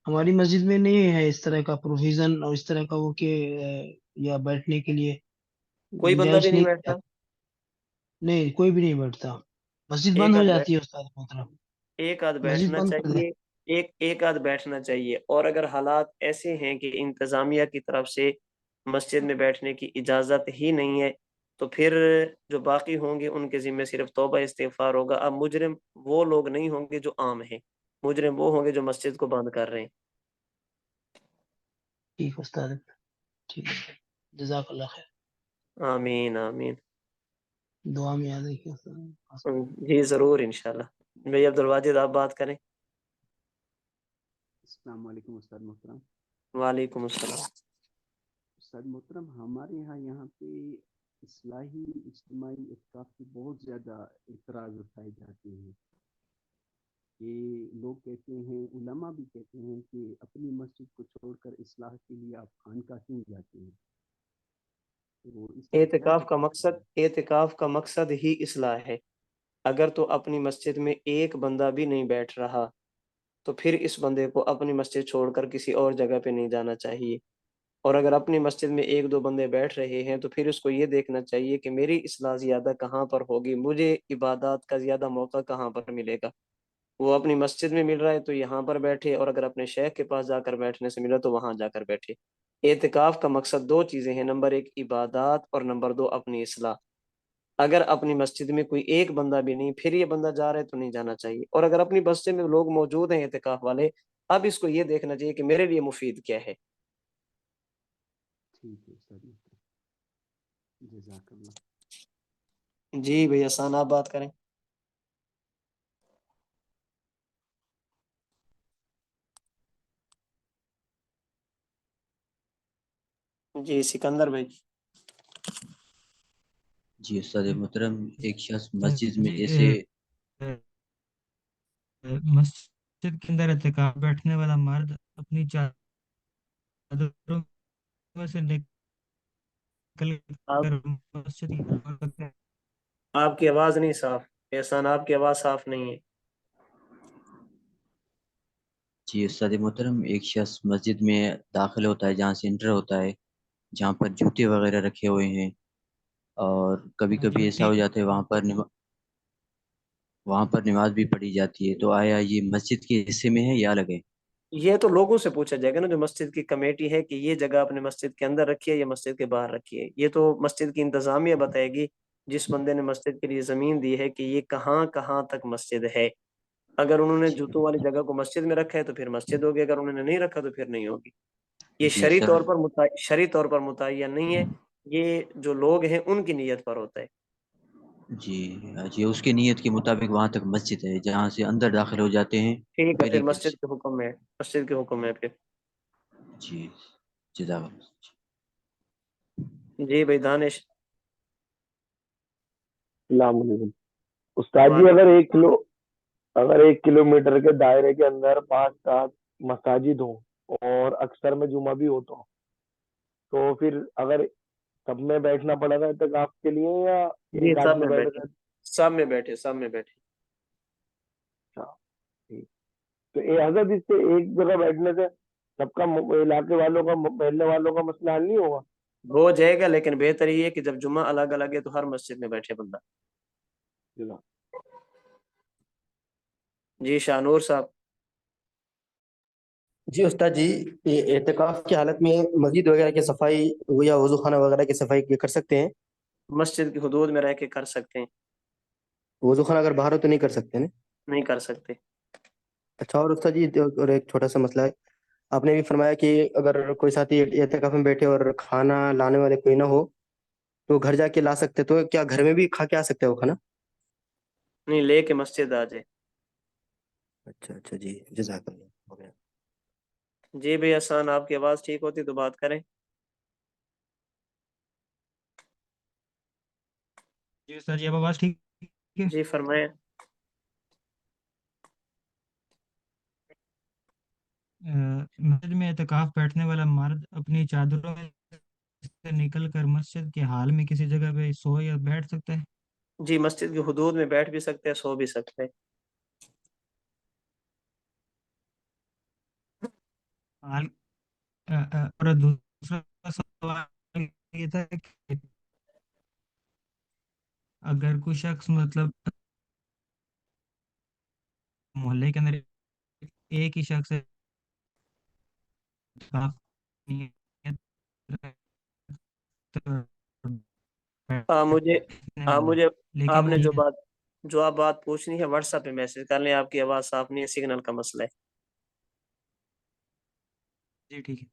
ہماری مسجد میں نہیں ہے اس طرح کا پروویژن اور اس طرح کا وہ کہ یا بیٹھنے کے لیے کوئی بندہ بھی گنجائش نہیں نہیں بیٹھتا؟ نہیں کوئی بھی نہیں بیٹھتا. مسجد بند ایک ہو آدھ جاتی ہے استاد محترم، ایک آدھ مسجد بیٹھنا بند کر دیں. چاہیے، ایک آدھ بیٹھنا چاہیے. اور اگر حالات ایسے ہیں کہ انتظامیہ کی طرف سے مسجد میں بیٹھنے کی اجازت ہی نہیں ہے تو پھر جو باقی ہوں گے ان کے ذمہ صرف توبہ استغفار ہوگا. اب مجرم وہ لوگ نہیں ہوں گے جو عام ہیں، مجرم وہ ہوں گے جو مسجد کو بند کر رہے ہیں. ٹھیک استاد، ٹھیک ہے، جزاک اللہ خیر. آمین آمین. دعا میں یاد رکھیے استاد. جی ضرور انشاءاللہ. بھائی عبد الواجد آپ بات کریں. السلام علیکم استاد محترم. وعلیکم السلام. استاد محترم، ہمارے یہاں پہ اصلاحی اجتماعی اعتکاف کی بہت زیادہ اعتراض اٹھائے جاتے ہیں کہ لوگ کہتے ہیں، علماء بھی کہتے ہیں کہ اپنی مسجد کو چھوڑ کر اصلاح کے لیے آپ خانقاہ کیوں جاتے ہیں؟ تو اس کا کیا جواب ہے؟ اعتکاف کا مقصد ہی اصلاح ہے. اگر تو اپنی مسجد میں ایک بندہ بھی نہیں بیٹھ رہا تو پھر اس بندے کو اپنی مسجد چھوڑ کر کسی اور جگہ پہ نہیں جانا چاہیے. اور اگر اپنی مسجد میں ایک دو بندے بیٹھ رہے ہیں تو پھر اس کو یہ دیکھنا چاہیے کہ میری اصلاح زیادہ کہاں پر ہوگی، مجھے عبادات کا زیادہ موقع کہاں پر ملے گا. وہ اپنی مسجد میں مل رہا ہے تو یہاں پر بیٹھے، اور اگر اپنے شیخ کے پاس جا کر بیٹھنے سے ملا تو وہاں جا کر بیٹھے. اعتکاف کا مقصد دو چیزیں ہیں، نمبر ایک عبادات اور نمبر دو اپنی اصلاح. اگر اپنی مسجد میں کوئی ایک بندہ بھی نہیں پھر یہ بندہ جا رہا ہے تو نہیں جانا چاہیے. اور اگر اپنی مسجد میں لوگ موجود ہیں اعتکاف والے، اب اس کو یہ دیکھنا چاہیے کہ میرے لیے مفید کیا ہے. ٹھیک ہے استاد محترم، جزاک اللہ. جی بھئی احسان آپ بات کریں. جی سکندر بھائی. جی استاد محترم، ایک شخص مسجد میں جی جیسے مسجد کے اندر اعتکاف بیٹھنے والا مرد اپنی چادروں میں سے نکل آپ کر مسجد کی طرف آپ کی آواز نہیں صاف، احسان آپ کی آواز صاف نہیں ہے۔ جی استاد محترم، ایک شخص مسجد میں داخل ہوتا ہے جہاں سے انٹر ہوتا ہے، جہاں پر جوتے وغیرہ رکھے ہوئے ہیں، اور کبھی کبھی ایسا ہو جاتا ہے وہاں پر نماز بھی پڑھی جاتی ہے، تو آیا یہ مسجد کے حصے میں ہے یا الگ ہے؟ یہ تو لوگوں سے پوچھا جائے گا نا، جو مسجد کی کمیٹی ہے کہ یہ جگہ اپنے مسجد کے اندر رکھی ہے یا مسجد کے باہر رکھی ہے، یہ تو مسجد کی انتظامیہ بتائے گی، جس بندے نے مسجد کے لیے زمین دی ہے کہ یہ کہاں کہاں تک مسجد ہے۔ اگر انہوں نے جوتوں والی جگہ کو مسجد میں رکھا ہے تو پھر مسجد ہوگی، اگر انہوں نے نہیں رکھا تو پھر نہیں ہوگی۔ یہ جی سر، شرعی طور پر متعین نہیں ہے، یہ جو لوگ ہیں ان کی نیت پر ہوتا ہے۔ جی اس کی نیت کے مطابق وہاں تک مسجد ہے، جہاں سے اندر داخل ہو جاتے ہیں ٹھیک ہے، پھر پھر ایک مسجد کے حکم میں، مسجد کے حکم میں پھر۔ جی جزاک اللہ۔ جی بھائی دانش۔ السلام علیکم استاد جی، اگر 1 کلومیٹر کے دائرے کے اندر 5-7 مساجد ہوں اور اکثر میں جمعہ بھی ہو تو پھر اگر سب میں بیٹھنا پڑے گا اعتکاف کے لیے یا جی ایک سب آدمی میں بیٹھے بیٹھے، گا؟ سب میں بیٹھے، سب میں بیٹھے۔ اچھا ٹھیک، تو حضرت اس سے ایک جگہ بیٹھنے سے سب کا علاقے والوں کا محلے والوں کا مسئلہ حل نہیں ہوگا؟ ہو جائے گا، لیکن بہتر یہ ہے کہ جب جمعہ الگ الگ ہے تو ہر مسجد میں بیٹھے بندہ۔ جی شاہ نور صاحب۔ جی استاد جی، یہ اعتکاف کی حالت میں مسجد وغیرہ کی صفائی یا وضو خانہ وغیرہ کی صفائی کر سکتے ہیں؟ مسجد کی حدود میں رہ کے کر سکتے ہیں، وضو خانہ اگر باہر ہو تو نہیں کر سکتے نا؟ نہیں کر سکتے۔ اچھا، اور استاد جی اور ایک چھوٹا سا مسئلہ ہے، آپ نے بھی فرمایا کہ اگر کوئی ساتھی اعتکاف میں بیٹھے اور کھانا لانے والے کوئی نہ ہو تو گھر جا کے لا سکتے، تو کیا گھر میں بھی کھا کے آ سکتے ہیں وہ کھانا؟ نہیں، لے کے مسجد آ جائے۔ اچھا جی، جزاک اللہ، ہو گیا۔ جی بھائی احسان، آپ کی آواز ٹھیک ہوتی تو بات کریں۔ جی سر جی، اب آواز ٹھیک ہے؟ جی فرمائیں۔ مسجد میں اعتکاف بیٹھنے والا مرد اپنی چادروں میں سے نکل کر مسجد کے حال میں کسی جگہ پہ سو یا بیٹھ سکتا ہے؟ جی مسجد کی حدود میں بیٹھ بھی سکتے ہیں، سو بھی سکتے ہیں۔ اور دوسرا سوال یہ تھا کہ اگر کوئی شخص مطلب محلے کے اندر ایک ہی شخص مجھے آپ لیکن نے جو آپ بات پوچھنی ہے واٹس ایپ پہ میسج کر لیں، آپ کی آواز صاف نہیں ہے، سگنل کا مسئلہ ہے۔ جی ٹھیک ہے۔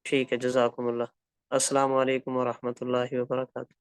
ٹھیک ہے، جزاکم اللہ۔ السلام علیکم ورحمۃ اللہ وبرکاتہ۔